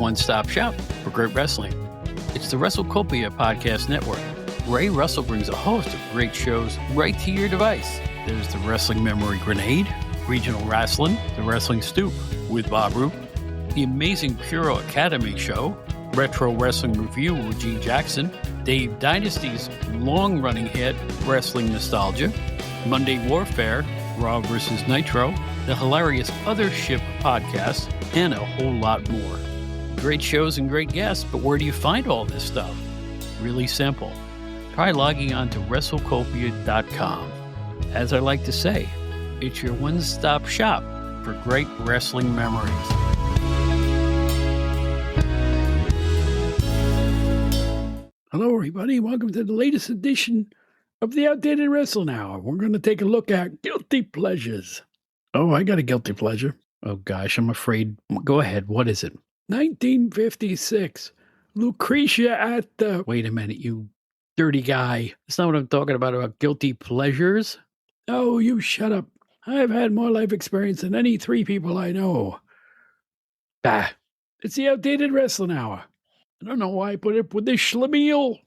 one-stop shop for great wrestling. It's the WrestleCopia Podcast Network. Ray Russell brings a host of great shows right to your device. There's the Wrestling Memory Grenade, Regional Wrestling, the Wrestling Stoop with Bob Roop, the Amazing Puro Academy Show, Retro Wrestling Review with Gene Jackson, Dave Dynasty's long-running hit, Wrestling Nostalgia, Monday Warfare, Raw vs. Nitro, the hilarious Other Ship podcast, and a whole lot more. Great shows and great guests, but where do you find all this stuff? Really simple. Try logging on to WrestleCopia.com. As I like to say, it's your one-stop shop for great wrestling memories. Hello, everybody. Welcome to the latest edition of the Outdated Wrestling Hour. We're going to take a look at guilty pleasures. Oh, I got a guilty pleasure. Oh, gosh, I'm afraid. Go ahead. What is it? 1956. Lucretia at the... Wait a minute, you dirty guy. That's not what I'm talking about guilty pleasures. Oh, you shut up. I've had more life experience than any three people I know. Bah. It's the Outdated Wrestling Hour. I don't know why I put up with this schlemiel.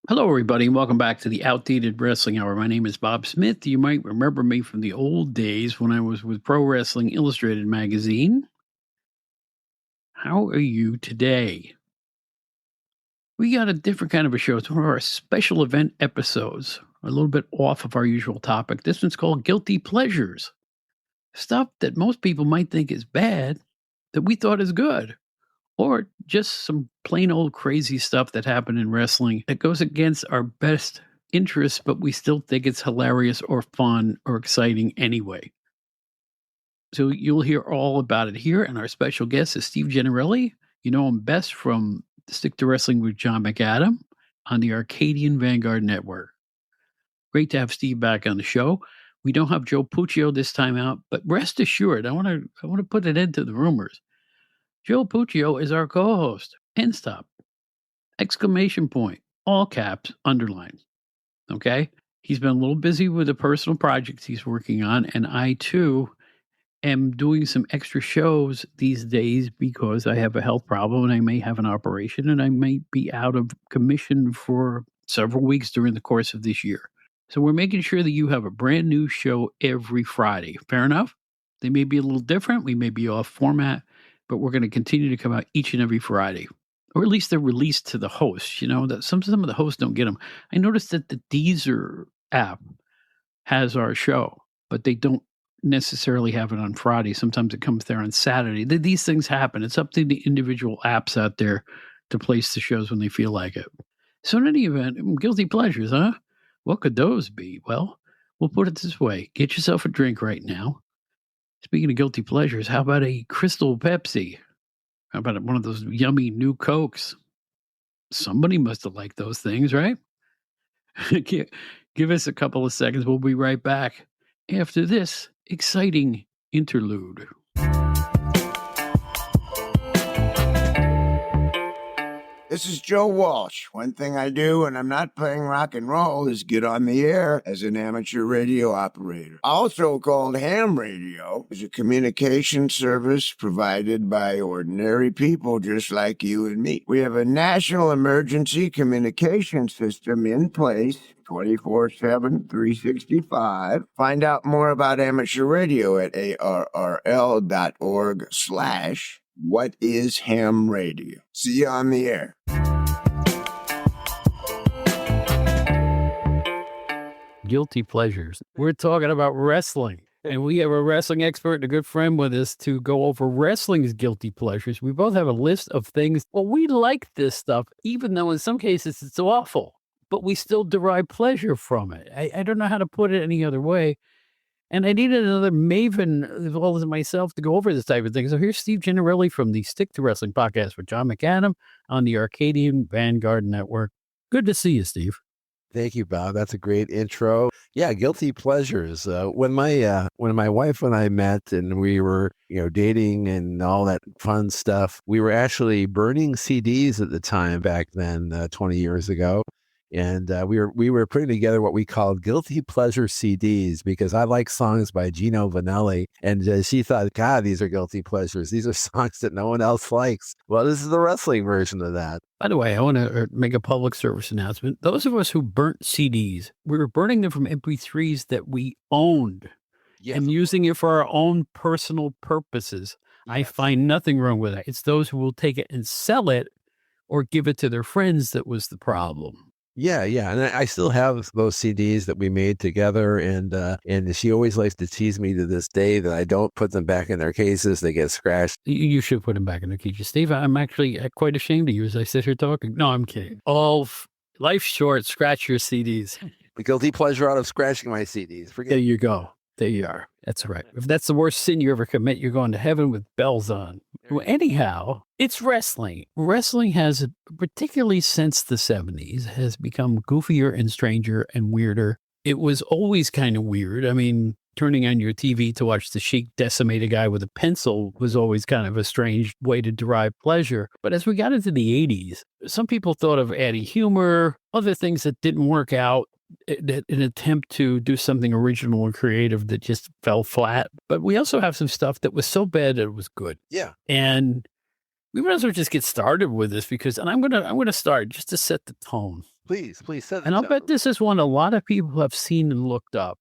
Hello, everybody, and welcome back to the Outdated Wrestling Hour. My name is Bob Smith. You might remember me from the old days when I was with Pro Wrestling Illustrated magazine. How are you today? We got a different kind of a show. It's one of our special event episodes, a little bit off of our usual topic. This one's called Guilty Pleasures. Stuff that most people might think is bad that we thought is good. Or just some plain old crazy stuff that happened in wrestling that goes against our best interests, but we still think it's hilarious or fun or exciting anyway. So you'll hear all about it here. And our special guest is Steve Gennarelli. You know him best from Stick to Wrestling with John McAdam on the Arcadian Vanguard Network. Great to have Steve back on the show. We don't have Joe Puccio this time out, but rest assured, I want to put an end to the rumors. Joe Puccio is our co-host. End stop. Exclamation point. All caps, underline. Okay? He's been a little busy with the personal projects he's working on, and I, too, am doing some extra shows these days because I have a health problem and I may have an operation and I may be out of commission for several weeks during the course of this year. So we're making sure that you have a brand new show every Friday. Fair enough? They may be a little different. We may be off format. But we're going to continue to come out each and every Friday, or at least they're released to the hosts. You know, that some of the hosts don't get them. I noticed that the Deezer app has our show, but they don't necessarily have it on Friday. Sometimes it comes there on Saturday. These things happen. It's up to the individual apps out there to place the shows when they feel like it. So in any event, guilty pleasures, huh? What could those be? Well, we'll put it this way. Get yourself a drink right now. Speaking of guilty pleasures, how about a Crystal Pepsi? How about one of those yummy new Cokes? Somebody must have liked those things, right? Give us a couple of seconds. We'll be right back after this exciting interlude. This is Joe Walsh. One thing I do when I'm not playing rock and roll is get on the air as an amateur radio operator. Also called ham radio, is a communication service provided by ordinary people just like you and me. We have a national emergency communication system in place 24/7, 365. Find out more about amateur radio at arrl.org/What is ham radio? See you on the air. Guilty pleasures. We're talking about wrestling. And we have a wrestling expert and a good friend with us to go over wrestling's guilty pleasures. We both have a list of things. Well, we like this stuff, even though in some cases it's awful, but we still derive pleasure from it. I don't know how to put it any other way. And I needed another maven as well as myself to go over this type of thing. So here's Steve Gennarelli from the Stick to Wrestling podcast with John McAdam on the Arcadian Vanguard Network. Good to see you, Steve. Thank you, Bob. That's a great intro. Yeah, guilty pleasures. When my wife and I met and we were, dating and all that fun stuff, we were actually burning CDs at the time back then, 20 years ago. And we were putting together what we called guilty pleasure CDs because I like songs by Gino Vanelli, and she thought, God, these are guilty pleasures. These are songs that no one else likes. Well, this is the wrestling version of that. By the way, I want to make a public service announcement. Those of us who burnt CDs, we were burning them from MP3s that we owned and using it for our own personal purposes. Yes. I find nothing wrong with that. It's those who will take it and sell it or give it to their friends that was the problem. Yeah. And I still have those CDs that we made together, and she always likes to tease me to this day that I don't put them back in their cases. They get scratched. You should put them back in their cases. Steve, I'm actually quite ashamed of you as I sit here talking. No, I'm kidding. Life's short. Scratch your CDs. The guilty pleasure out of scratching my CDs. There you go. There you are. That's right. If that's the worst sin you ever commit, you're going to heaven with bells on. Well, anyhow, it's wrestling. Wrestling has, particularly since the 70s, has become goofier and stranger and weirder. It was always kind of weird. I mean, turning on your TV to watch the Sheik decimate a guy with a pencil was always kind of a strange way to derive pleasure. But as we got into the 80s, some people thought of adding humor, other things that didn't work out. An attempt to do something original and creative that just fell flat. But we also have some stuff that was so bad that it was good. Yeah. And we might as well just get started with this because, and I'm gonna start just to set the tone. Please set the tone. And I'll bet this is one a lot of people have seen and looked up.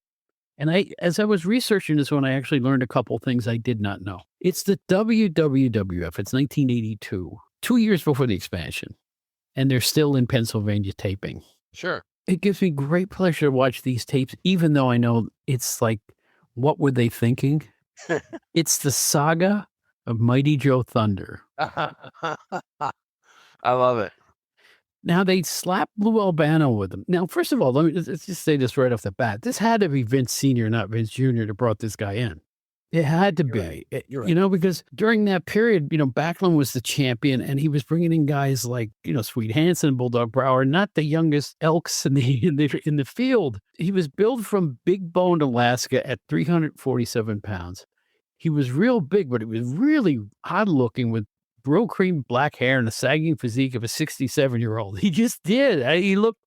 And as I was researching this one, I actually learned a couple things I did not know. It's the WWF. It's 1982, 2 years before the expansion. And they're still in Pennsylvania taping. Sure. It gives me great pleasure to watch these tapes, even though I know it's like, what were they thinking? It's the saga of Mighty Joe Thunder. I love it. Now, they slapped Lou Albano with them. Now, first of all, let's just say this right off the bat. This had to be Vince Sr., not Vince Jr., that brought this guy in. It had to be, right. Because during that period, Backlund was the champion and he was bringing in guys like, Sweet Hansen, Bulldog Brower, not the youngest elks in the field. He was billed from Big Bone, Alaska at 347 pounds. He was real big, but he was really odd looking with real cream black hair and a sagging physique of a 67-year-old. He just did. He looked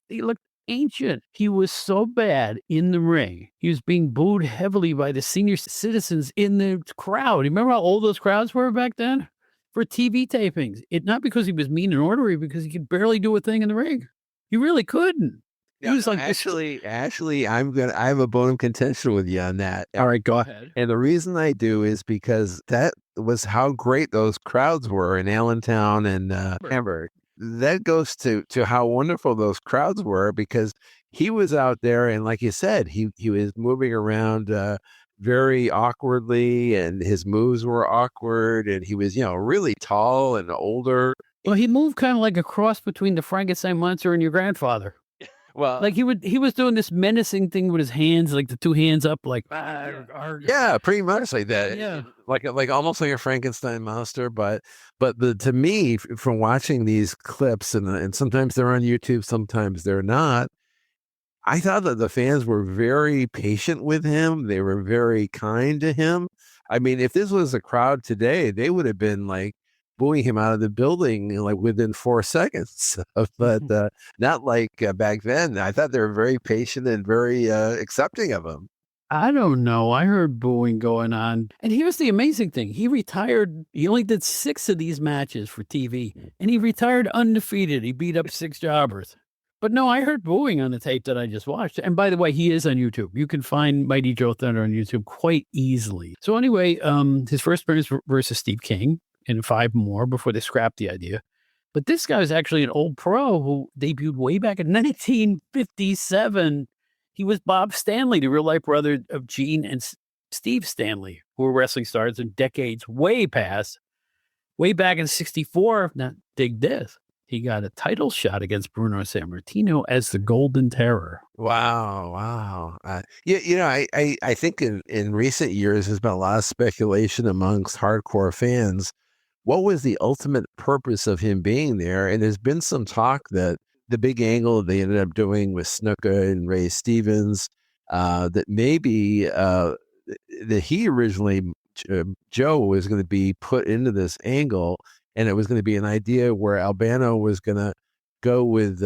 ancient. He was so bad in the ring. He was being booed heavily by the senior citizens in the crowd. Remember how old those crowds were back then? For TV tapings. Not because he was mean and ornery, because he could barely do a thing in the ring. He really couldn't. He was like, actually, I have a bone of contention with you on that. All right, go ahead. And the reason I do is because that was how great those crowds were in Allentown and Hamburg. That goes to how wonderful those crowds were because he was out there and like you said, he was moving around very awkwardly and his moves were awkward and he was, really tall and older. Well, he moved kind of like a cross between the Frankenstein monster and your grandfather. Well, like he was doing this menacing thing with his hands, like the two hands up, like yeah, pretty much like that. Yeah, like almost like a Frankenstein monster. But to me, from watching these clips, and sometimes they're on YouTube, sometimes they're not. I thought that the fans were very patient with him. They were very kind to him. I mean, if this was a crowd today, they would have been like booing him out of the building like within 4 seconds, but not like back then. I thought they were very patient and very accepting of him. I don't know. I heard booing going on. And here's the amazing thing. He retired. He only did 6 of these matches for TV and he retired undefeated. He beat up 6 jobbers. But no, I heard booing on the tape that I just watched. And by the way, he is on YouTube. You can find Mighty Joe Thunder on YouTube quite easily. So anyway, his first appearance versus Steve King. And 5 more before they scrapped the idea. But this guy was actually an old pro who debuted way back in 1957. He was Bob Stanley, the real life brother of Gene and Steve Stanley, who were wrestling stars in decades way past. Way back in '64, now dig this, he got a title shot against Bruno Sammartino as the Golden Terror. Wow. I think in recent years, there's been a lot of speculation amongst hardcore fans. What was the ultimate purpose of him being there? And there's been some talk that the big angle they ended up doing with Snuka and Ray Stevens, that maybe that he originally, Joe, was going to be put into this angle, and it was going to be an idea where Albano was going to go with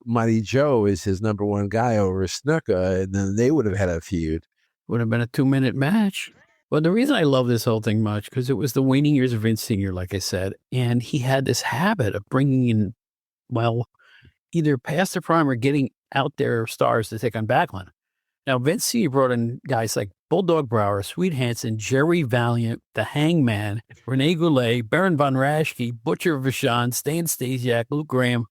Mighty Joe as his number one guy over Snuka, and then they would have had a feud. Would have been a 2-minute match. Well, the reason I love this whole thing much, because it was the waning years of Vince Sr., like I said, and he had this habit of bringing in, well, either past their prime or getting out their stars to take on Backlund. Now, Vince Sr. brought in guys like Bulldog Brower, Sweet Hansen, Jerry Valiant, The Hangman, Rene Goulet, Baron Von Raschke, Butcher Vachon, Stan Stasiak, Luke Graham,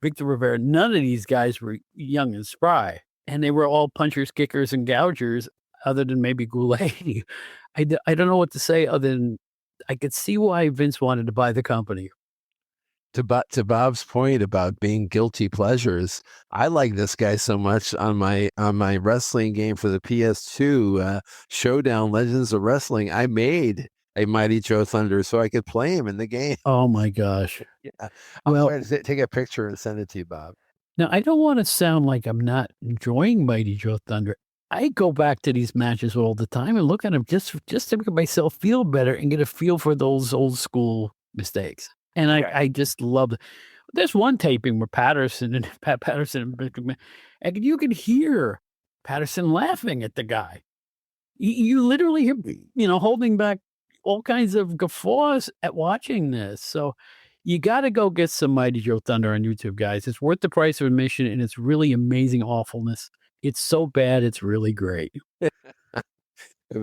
Victor Rivera. None of these guys were young and spry, and they were all punchers, kickers, and gougers, other than maybe Goulet. I don't know what to say other than I could see why Vince wanted to buy the company. To Bob's point about being guilty pleasures, I like this guy so much on my wrestling game for the PS2, Showdown Legends of Wrestling. I made a Mighty Joe Thunder so I could play him in the game. Oh my gosh! Yeah, well, take a picture and send it to you, Bob. Now, I don't want to sound like I'm not enjoying Mighty Joe Thunder. I go back to these matches all the time and look at them just to make myself feel better and get a feel for those old school mistakes. And I just love it. There's one taping where Pat Patterson, and you can hear Patterson laughing at the guy. You literally hear, holding back all kinds of guffaws at watching this. So you got to go get some Mighty Joe Thunder on YouTube, guys. It's worth the price of admission, and it's really amazing awfulness. It's so bad, it's really great.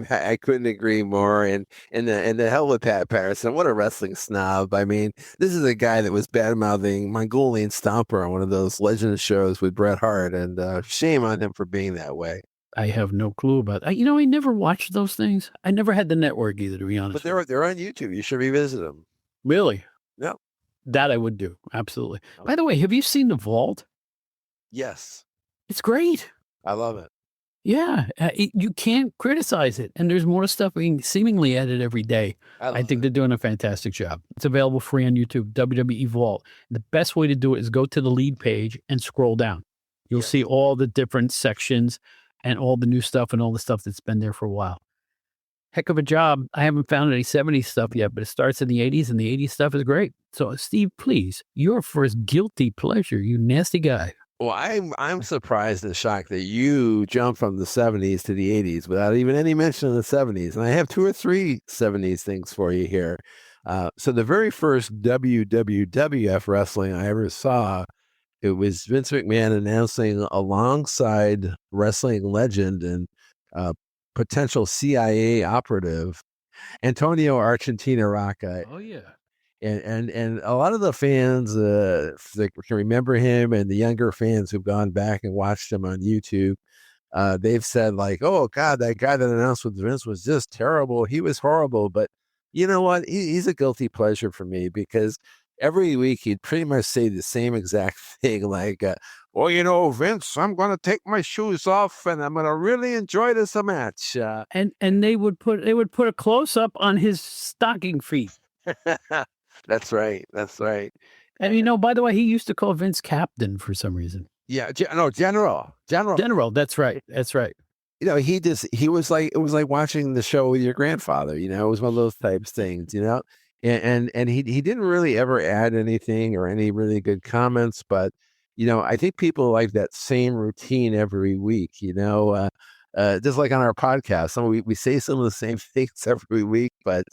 I couldn't agree more. And the hell with Pat Patterson. What a wrestling snob. I mean, this is a guy that was bad-mouthing Mongolian Stomper on one of those legend shows with Bret Hart, and shame on him for being that way. I have no clue about that. I never watched those things. I never had the network either, to be honest. But they're on YouTube. You should revisit them. Really? Yeah. That I would do. Absolutely. Okay. By the way, have you seen The Vault? Yes. It's great. I love it. Yeah, you can't criticize it. And there's more stuff being seemingly added every day. I think they're doing a fantastic job. It's available free on YouTube, WWE Vault. The best way to do it is go to the lead page and scroll down. You'll see all the different sections and all the new stuff and all the stuff that's been there for a while. Heck of a job. I haven't found any 70s stuff yet, but it starts in the 80s, and the 80s stuff is great. So, Steve, please, your first guilty pleasure, you nasty guy. Well, I'm surprised and shocked that you jumped from the 70s to the 80s without even any mention of the 70s. And I have 2 or 3 70s things for you here. So the very first WWF wrestling I ever saw, it was Vince McMahon announcing alongside wrestling legend and potential CIA operative, Antonio Argentina Rocca. Oh, yeah. And a lot of the fans that can remember him, and the younger fans who've gone back and watched him on YouTube, they've said like, "Oh God, that guy that announced with Vince was just terrible. He was horrible." But you know what? He's a guilty pleasure for me, because every week he'd pretty much say the same exact thing, like, "Well, Vince, I'm going to take my shoes off and I'm going to really enjoy this match." And they would put a close up on his stocking feet. That's right. And by the way, he used to call Vince Captain for some reason. Yeah, General. That's right. He was like, it was like watching the show with your grandfather. It was one of those types things. And he didn't really ever add anything or any really good comments, but I think people like that same routine every week. Just like on our podcast, we say some of the same things every week, but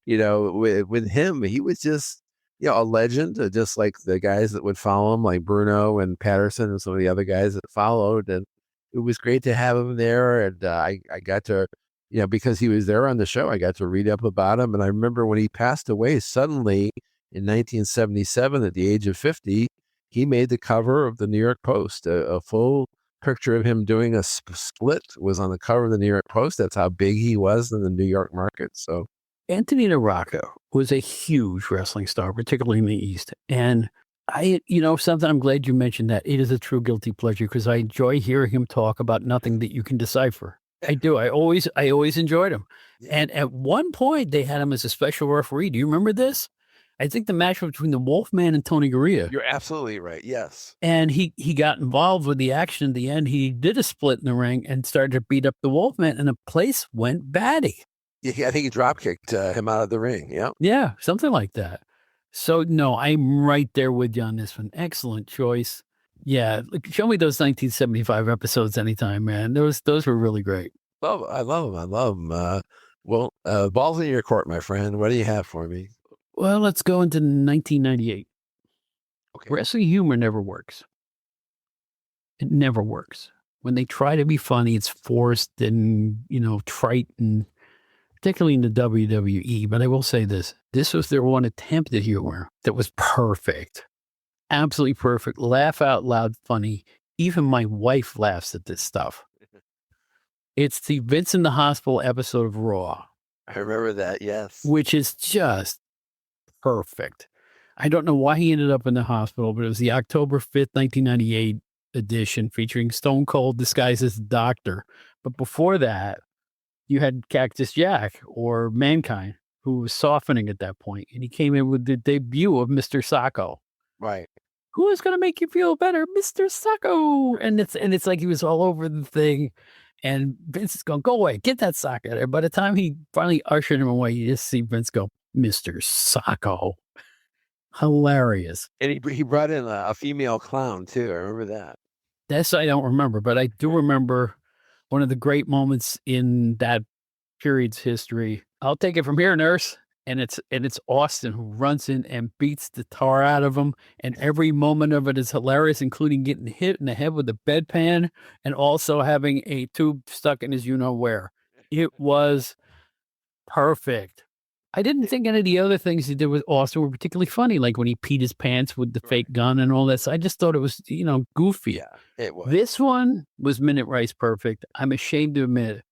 with him, he was just a legend, just like the guys that would follow him, like Bruno and Patterson and some of the other guys that followed. And it was great to have him there. And I got to, because he was there on the show, I got to read up about him. And I remember when he passed away suddenly in 1977 at the age of 50, he made the cover of the New York Post, a full picture of him doing a split was on the cover of the New York Post. That's how big he was in the New York market. So Anthony DeRocco was a huge wrestling star, particularly in the East. And something I'm glad you mentioned that. It is a true guilty pleasure because I enjoy hearing him talk about nothing that you can decipher. I do. I always enjoyed him. Yeah. And at one point, they had him as a special referee. Do you remember this? I think the match was between the Wolfman and Tony Garea. You're absolutely right. Yes. And he got involved with the action at the end. He did a split in the ring and started to beat up the Wolfman, and the place went batty. Yeah, I think he drop kicked him out of the ring. Yeah. Yeah, something like that. So, no, I'm right there with you on this one. Excellent choice. Yeah, show me those 1975 episodes anytime, man. Those were really great. I love them. Ball's in your court, my friend. What do you have for me? Well, let's go into 1998. Okay. Wrestling humor never works. It never works. When they try to be funny, it's forced and, trite, and particularly in the WWE. But I will say this was their one attempt at humor that was perfect. Absolutely perfect. Laugh out loud funny. Even my wife laughs at this stuff. It's the Vince in the Hospital episode of Raw. I remember that, yes. Which is just perfect. I don't know why he ended up in the hospital, but it was the October 5th, 1998 edition featuring Stone Cold disguised as a doctor. But before that, you had Cactus Jack or Mankind, who was softening at that point, and he came in with the debut of Mr. Sacco. Right. Who is going to make you feel better, Mr. Sacco? And it's like he was all over the thing, and Vince is going, go away, get that sock out of there. By the time he finally ushered him away, you just see Vince go, Mr. Sacco. Hilarious. And he brought in a female clown too. I remember that. That's I don't remember, but I do remember one of the great moments in that period's history. I'll take it from here, nurse. And it's Austin who runs in and beats the tar out of him. And every moment of it is hilarious, including getting hit in the head with a bedpan and also having a tube stuck in his you-know-where. It was perfect. I didn't think any of the other things he did with Austin were particularly funny, like when he peed his pants with the fake gun and all this. I just thought it was, goofy. Yeah, it was. This one was minute rice perfect. I'm ashamed to admit,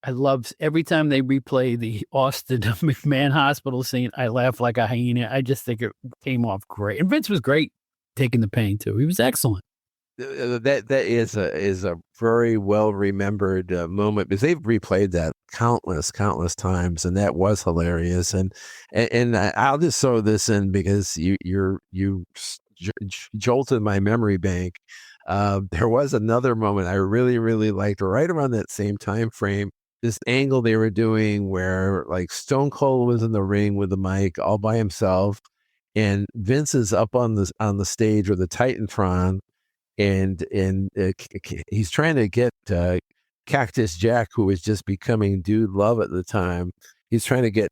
I love every time they replay the Austin McMahon hospital scene. I laugh like a hyena. I just think it came off great. And Vince was great taking the pain too. He was excellent. That is a very well remembered moment because they've replayed that countless times, and that was hilarious. And I'll just throw this in because you jolted my memory bank. There was another moment I really, really liked right around that same time frame. This angle they were doing where like Stone Cold was in the ring with the mic all by himself, and Vince is up on the stage with the Titantron. And he's trying to get Cactus Jack, who was just becoming Dude Love at the time. He's trying to get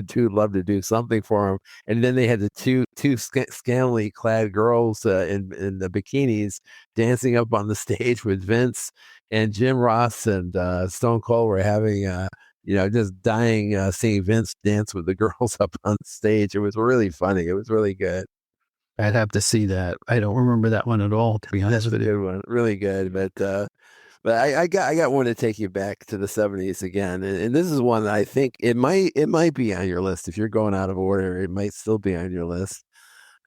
Dude Love to do something for him. And then they had the two scantily clad girls in the bikinis dancing up on the stage with Vince, and Jim Ross and Stone Cold were having just dying seeing Vince dance with the girls up on stage. It was really funny. It was really good. I'd have to see that. I don't remember that one at all, to be honest with you. Good one, really good. But I got one to take you back to the 70s again, and this is one that I think it might be on your list if you're going out of order. It might still be on your list.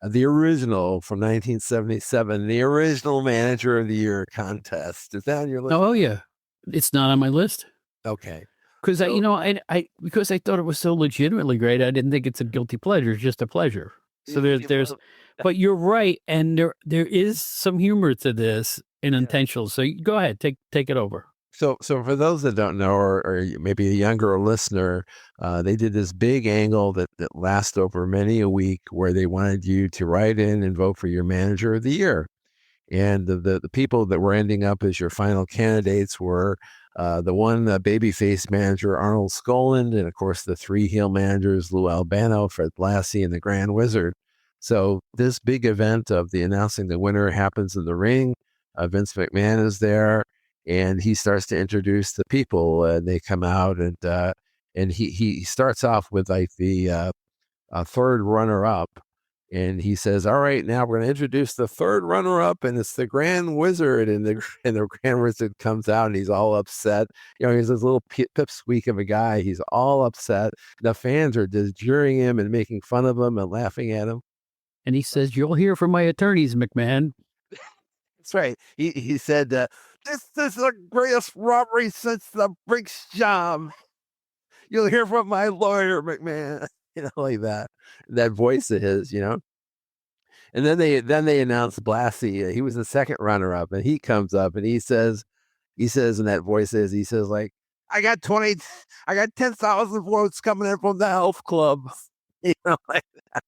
The original from 1977, the original Manager of the Year contest. Is that on your list? Oh yeah, it's not on my list. Okay. Because because I thought it was so legitimately great, I didn't think it's a guilty pleasure. It's just a pleasure. So there's, but you're right, and there is some humor to this and intentional. So go ahead, take it over. So for those that don't know, or maybe a younger listener, they did this big angle that lasted over many a week, where they wanted you to write in and vote for your Manager of the Year, and the people that were ending up as your final candidates were the one babyface manager, Arnold Skaaland, and of course the three heel managers, Lou Albano, Fred Blassie, and the Grand Wizard. So this big event of the announcing the winner happens in the ring. Vince McMahon is there, and he starts to introduce the people, and they come out, and he starts off with like the third runner-up, And he says, "All right, now we're going to introduce the third runner-up, and it's the Grand Wizard." And the Grand Wizard comes out, and he's all upset. He's this little pipsqueak of a guy. He's all upset. The fans are just jeering him and making fun of him and laughing at him. And he says, "You'll hear from my attorneys, McMahon." That's right. He said, "This is the greatest robbery since the Brinks job. You'll hear from my lawyer, McMahon." Like that. That voice of his, And then they announced Blassie. He was the second runner-up, and he comes up and he says, in that voice he says, like, I got 10,000 votes coming in from the health club. Like that.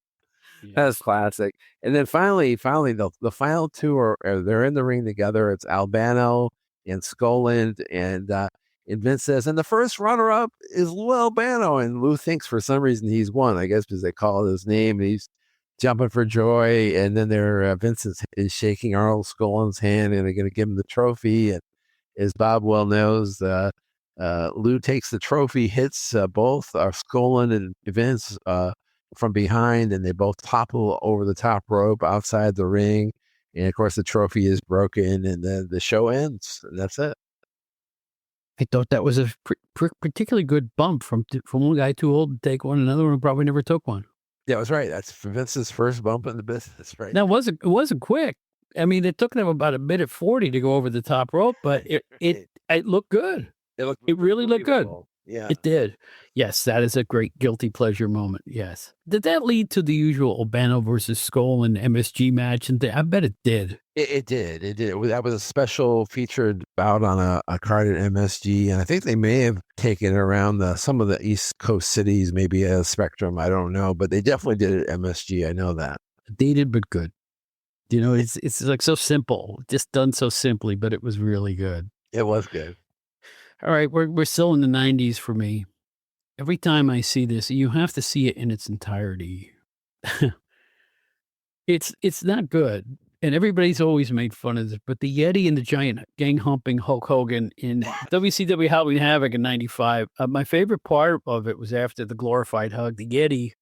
Yeah. That's classic. And then finally, the final two are they're in the ring together. It's Albano and Skoland, and Vince says, and the first runner-up is Lou Albano, and Lou thinks for some reason he's won. I guess because they call his name, and he's jumping for joy. And then Vince is shaking Arnold Skoland's hand, and they're going to give him the trophy. And as Bob well knows, Lou takes the trophy, hits both Skoland and Vince from behind, and they both topple over the top rope outside the ring. And of course, the trophy is broken, and then the show ends, and that's it. I thought that was a particularly good bump from one guy too old to take one, another one probably never took one. Yeah, that's right. That's Vince's first bump in the business, right? Now, it wasn't quick. I mean, it took them about a minute 40 to go over the top rope, but it looked good. It really looked good. Yeah, it did. Yes, that is a great guilty pleasure moment. Yes. Did that lead to the usual Albano versus Skoland MSG match? And I bet it did. It did. That was a special featured bout on a card at MSG, and I think they may have taken it around some of the East Coast cities, maybe a Spectrum. I don't know, but they definitely did it at MSG. I know that. Dated but good. It's like so simple, just done so simply, but it was really good. It was good. All right, we're still in the 90s for me. Every time I see this, you have to see it in its entirety. It's not good, and everybody's always made fun of it. But the Yeti and the giant gang humping Hulk Hogan in WCW Halloween Havoc in '95. My favorite part of it was after the glorified hug. The Yeti,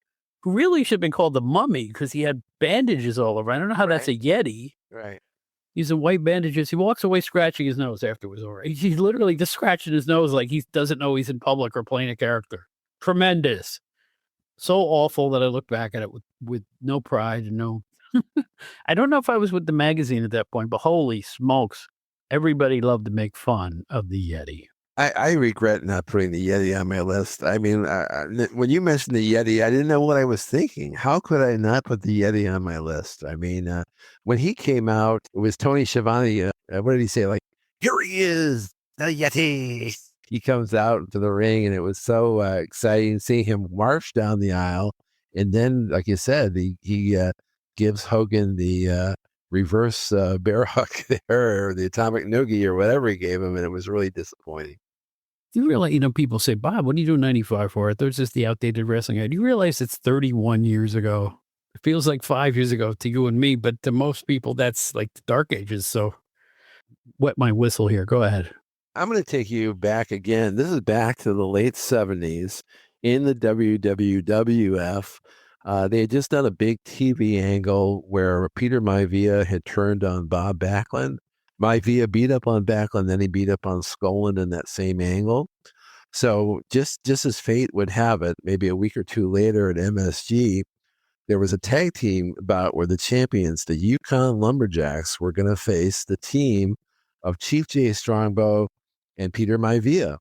who really should have been called the Mummy because he had bandages all over. I don't know how that's a Yeti. Right. He's in white bandages. He walks away scratching his nose after it was over. He's literally just scratching his nose like he doesn't know he's in public or playing a character. Tremendous. So awful that I look back at it with no pride and no... I don't know if I was with the magazine at that point, but holy smokes, everybody loved to make fun of the Yeti. I regret not putting the Yeti on my list. I mean, when you mentioned the Yeti, I didn't know what I was thinking. How could I not put the Yeti on my list? I mean, when he came out, it was Tony Schiavone. What did he say? Like, here he is, the Yeti. He comes out to the ring, and it was so exciting seeing him march down the aisle. And then, like you said, he gives Hogan the reverse bear hug there, or the atomic noogie, or whatever he gave him, and it was really disappointing. Do you realize, people say, Bob, what are you doing 95 for? There's just the outdated wrestling. Do you realize it's 31 years ago? It feels like 5 years ago to you and me, but to most people, that's like the dark ages. So wet my whistle here. Go ahead. I'm going to take you back again. This is back to the late 70s in the WWF. They had just done a big TV angle where Peter Maivia had turned on Bob Backlund. Maivia beat up on Backlund, then he beat up on Skoland in that same angle. So just as fate would have it, maybe a week or two later at MSG, there was a tag team bout where the champions, the Yukon Lumberjacks, were going to face the team of Chief Jay Strongbow and Peter Maivia.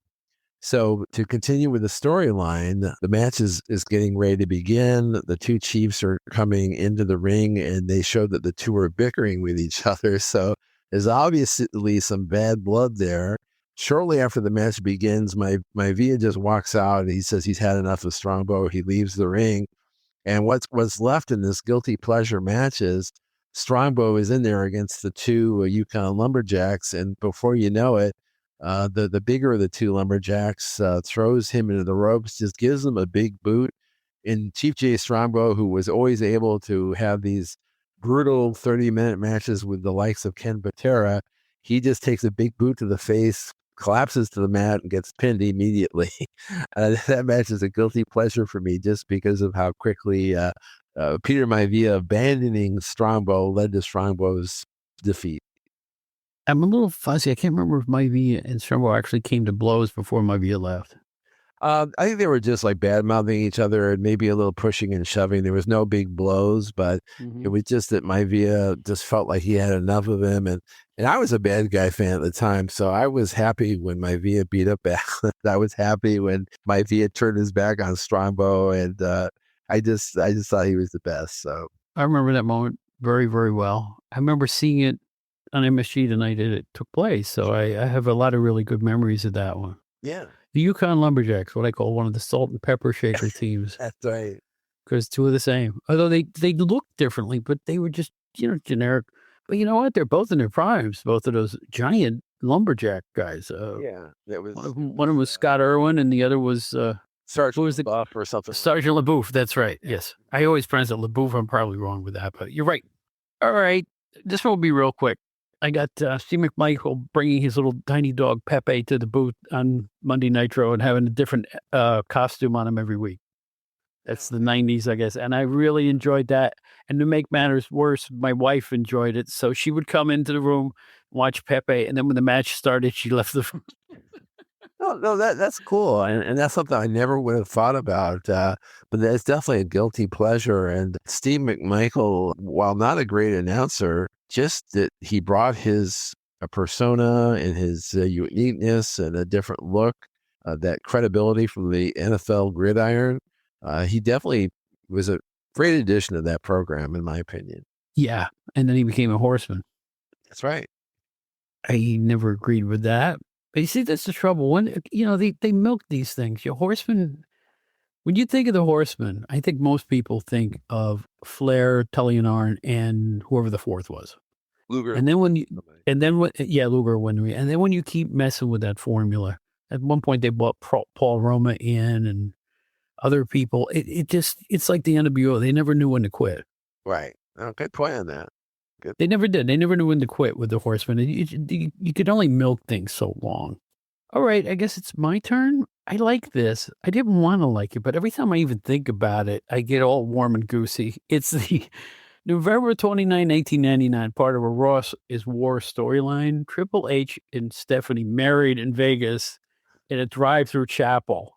So to continue with the storyline, the match is getting ready to begin. The two chiefs are coming into the ring, and they show that the two are bickering with each other. So there's obviously some bad blood there. Shortly after the match begins, Maivia just walks out, and he says he's had enough of Strongbow. He leaves the ring. And what's left in this guilty pleasure match is Strongbow is in there against the two Yukon Lumberjacks, and before you know it, the bigger of the two Lumberjacks throws him into the ropes, just gives him a big boot. And Chief Jay Strongbow, who was always able to have these brutal 30-minute matches with the likes of Ken Patera, he just takes a big boot to the face, collapses to the mat, and gets pinned immediately. That match is a guilty pleasure for me just because of how quickly Peter Maivia abandoning Strongbow led to Strongbow's defeat. I'm a little fuzzy. I can't remember if Maivia and Strongbow actually came to blows before Maivia left. I think they were just like bad-mouthing each other and maybe a little pushing and shoving. There was no big blows, but it was just that Maivia just felt like he had enough of him. And I was a bad guy fan at the time, so I was happy when Maivia beat up Backlund. I was happy when Maivia turned his back on Strongbow, and I just thought he was the best. So I remember that moment very, very well. I remember seeing it on MSG the night it took place, so I have a lot of really good memories of that one. Yeah. The Yukon Lumberjacks, what I call one of the salt and pepper shaker teams. That's right. Because two of the same. Although they looked differently, but they were just, generic. But you know what? They're both in their primes, both of those giant lumberjack guys. Yeah. That was one of them was Scott Irwin and the other was Sergeant LaBeouf or something. Sergeant LaBeouf, that's right. Yeah. Yes. I always pronounce it LaBeouf. I'm probably wrong with that, but you're right. All right. This one will be real quick. I got Steve McMichael bringing his little tiny dog Pepe to the booth on Monday Nitro and having a different costume on him every week. That's the 90s, I guess. And I really enjoyed that. And to make matters worse, my wife enjoyed it. So she would come into the room, watch Pepe, and then when the match started, she left the room. No, that's cool. And that's something I never would have thought about. But that's definitely a guilty pleasure. And Steve McMichael, while not a great announcer, just that he brought his persona and his uniqueness and a different look, that credibility from the NFL gridiron. He definitely was a great addition to that program, in my opinion. Yeah. And then he became a horseman. That's right. I never agreed with that. But you see, that's the trouble. When, they milk these things. Your horseman, when you think of the horseman, I think most people think of Flair, Tully and Arn, and whoever the fourth was. Luger. And then Luger, and then when you keep messing with that formula, at one point they brought Paul Roma in and other people. It's like the NWO. They never knew when to quit. Right. Oh, good point on that. They never did. They never knew when to quit with the Horsemen. You could only milk things so long. All right, I guess it's my turn. I like this. I didn't want to like it, but every time I even think about it, I get all warm and goosey. It's the November 29, 1999, part of a Raw is War storyline. Triple H and Stephanie married in Vegas in a drive-through chapel.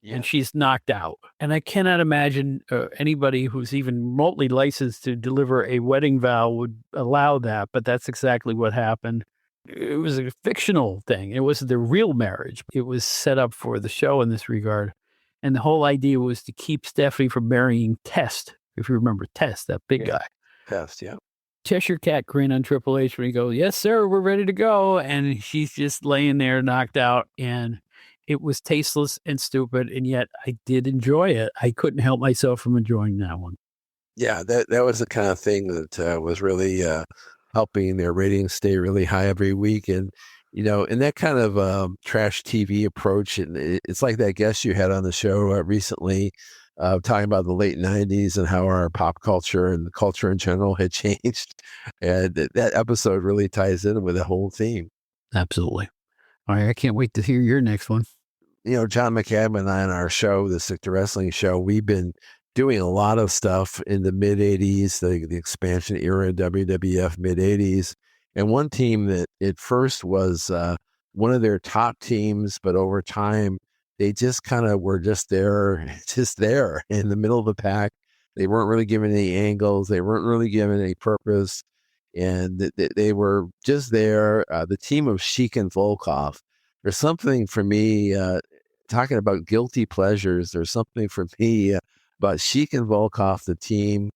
Yeah. And she's knocked out. And I cannot imagine anybody who's even remotely licensed to deliver a wedding vow would allow that. But that's exactly what happened. It was a fictional thing. It wasn't the real marriage. It was set up for the show in this regard. And the whole idea was to keep Stephanie from marrying Test. If you remember Test, that big guy. Test, yeah. Cheshire Cat grin on Triple H when he goes, "Yes, sir, we're ready to go." And she's just laying there knocked out. And it was tasteless and stupid, and yet I did enjoy it. I couldn't help myself from enjoying that one. Yeah, that was the kind of thing that was really helping their ratings stay really high every week. And, in that kind of trash TV approach, and it's like that guest you had on the show recently, talking about the late 90s and how our pop culture and the culture in general had changed. And that episode really ties in with the whole theme. Absolutely. All right, I can't wait to hear your next one. John McAdam and I on our show, the Sick to Wrestling show, we've been doing a lot of stuff in the mid-'80s, the expansion era, WWF mid-'80s. And one team that at first was one of their top teams, but over time, they just kind of were just there in the middle of the pack. They weren't really given any angles. They weren't really given any purpose. And they were just there. The team of Sheik and Volkov. There's something for me, talking about guilty pleasures, there's something for me about Sheik and Volkov, the team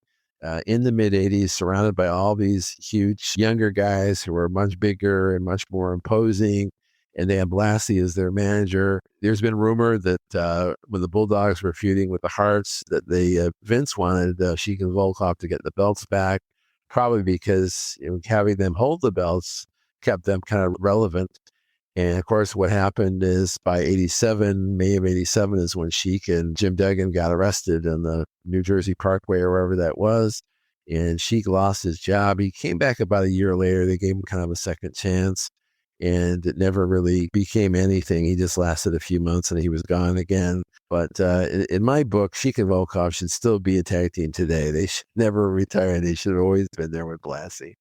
in the mid-'80s, surrounded by all these huge younger guys who were much bigger and much more imposing. And they had Blassie as their manager. There's been rumor that when the Bulldogs were feuding with the Hearts, that Vince wanted Sheik and Volkov to get the belts back. Probably because having them hold the belts kept them kind of relevant. And of course, what happened is by May of 87 is when Sheik and Jim Duggan got arrested on the New Jersey Parkway or wherever that was. And Sheik lost his job. He came back about a year later. They gave him kind of a second chance. And it never really became anything. He just lasted a few months and he was gone again. But in my book, Sheik and Volkov should still be a tag team today. They should never retire. They should have always been there with Blassie.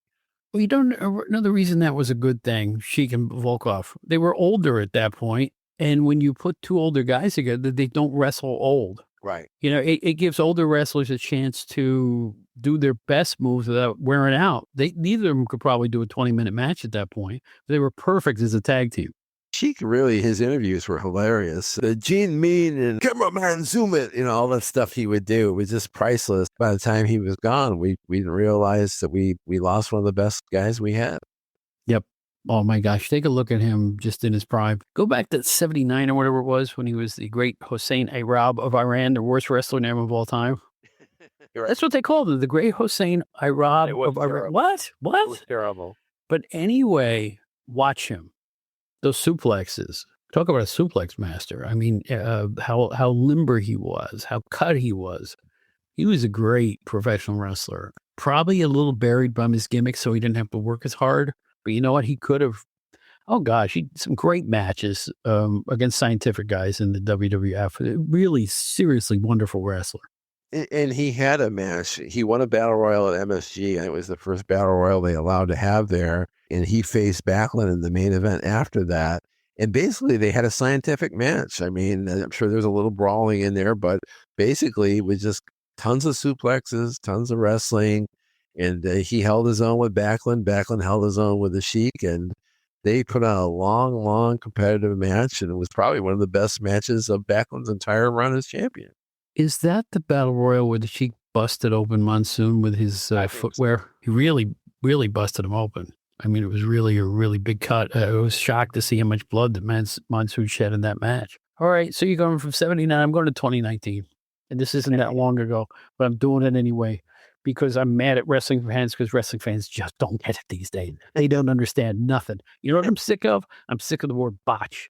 Well, you don't know the reason that was a good thing, Sheik and Volkov. They were older at that point, and when you put two older guys together, they don't wrestle old. Right. You know, it gives older wrestlers a chance to do their best moves without wearing out. Neither of them could probably do a 20-minute match at that point. But they were perfect as a tag team. Sheik, really, his interviews were hilarious. Gene Mean and cameraman, zoom it, all that stuff he would do was just priceless. By the time he was gone, we didn't realize that we lost one of the best guys we had. Yep. Oh my gosh, take a look at him just in his prime. Go back to 79 or whatever it was when he was the great Hossein Arab of Iran, the worst wrestler name of all time. Right. That's what they called him, the great Hossein Arab of Iran. What? It was terrible. But anyway, watch him. Those suplexes. Talk about a suplex master. I mean, how limber he was, how cut he was. He was a great professional wrestler. Probably a little buried by his gimmick, so he didn't have to work as hard. But you know what? He could have. Oh gosh, he some great matches against scientific guys in the WWF. Really, seriously wonderful wrestler. And he had a match. He won a battle royal at MSG, and it was the first battle royal they allowed to have there. And he faced Backlund in the main event after that. And basically, they had a scientific match. I mean, I'm sure there's a little brawling in there, but basically, it was just tons of suplexes, tons of wrestling. And he held his own with Backlund. Backlund held his own with the Sheik. And they put on a long, long competitive match. And it was probably one of the best matches of Backlund's entire run as champion. Is that the battle royal where the Sheik busted open Monsoon with his footwear? So. He really, really busted him open. I mean, it was really a really big cut. I was shocked to see how much blood that Monsoon shed in that match. All right, so you're going from 79. I'm going to 2019. And this isn't that long ago, but I'm doing it anyway because I'm mad at wrestling fans because wrestling fans just don't get it these days. They don't understand nothing. You know what I'm sick of? I'm sick of the word botch.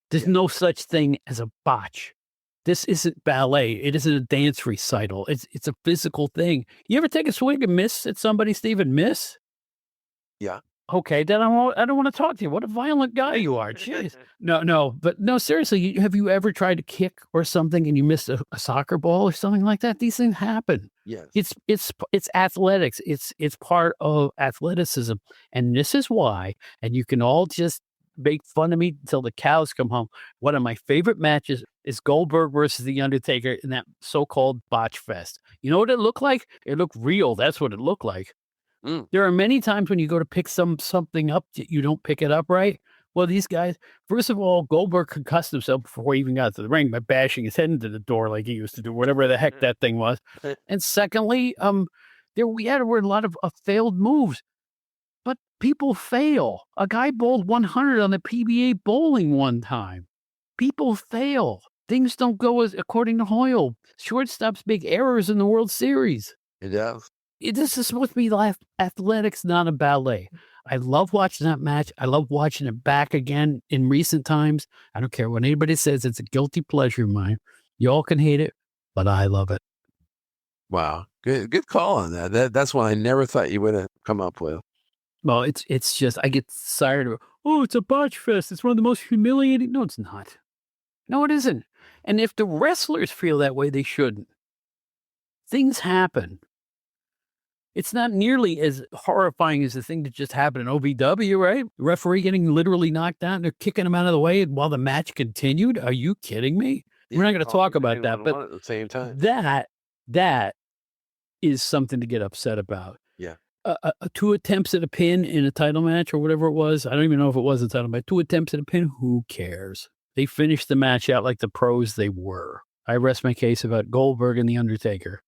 There's no such thing as a botch. This isn't ballet. It isn't a dance recital. It's a physical thing. You ever take a swing and miss at somebody, Steve, and miss? Yeah. Okay, then I don't want to talk to you. What a violent guy you are. Jeez. No, seriously, have you ever tried to kick or something and you missed a soccer ball or something like that? These things happen. Yes. It's athletics. It's part of athleticism. And this is why, and you can all just make fun of me until the cows come home. One of my favorite matches is Goldberg versus The Undertaker in that so-called botch fest. You know what it looked like? It looked real. That's what it looked like. There are many times when you go to pick something up, you don't pick it up right. Well, these guys, first of all, Goldberg concussed himself before he even got to the ring by bashing his head into the door like he used to do, whatever the heck that thing was. And secondly, there were a lot of failed moves. But people fail. A guy bowled 100 on the PBA bowling one time. People fail. Things don't go as according to Hoyle. Shortstops make errors in the World Series. It does. This is supposed to be athletics, not a ballet. I love watching that match. I love watching it back again in recent times. I don't care what anybody says. It's a guilty pleasure of mine. You all can hate it, but I love it. Wow. Good call on that. That's one I never thought you would have come up with. Well, it's just, I get tired of, it's a botch fest. It's one of the most humiliating. No, it's not. No, it isn't. And if the wrestlers feel that way, they shouldn't. Things happen. It's not nearly as horrifying as the thing that just happened in OVW, right? The referee getting literally knocked out and they're kicking him out of the way while the match continued. Are you kidding me? We're not going to talk about that, but at the same time, that is something to get upset about. Yeah. 2 attempts at a pin in a title match or whatever it was. I don't even know if it was a title match. 2 attempts at a pin. Who cares? They finished the match out like the pros they were. I rest my case about Goldberg and The Undertaker.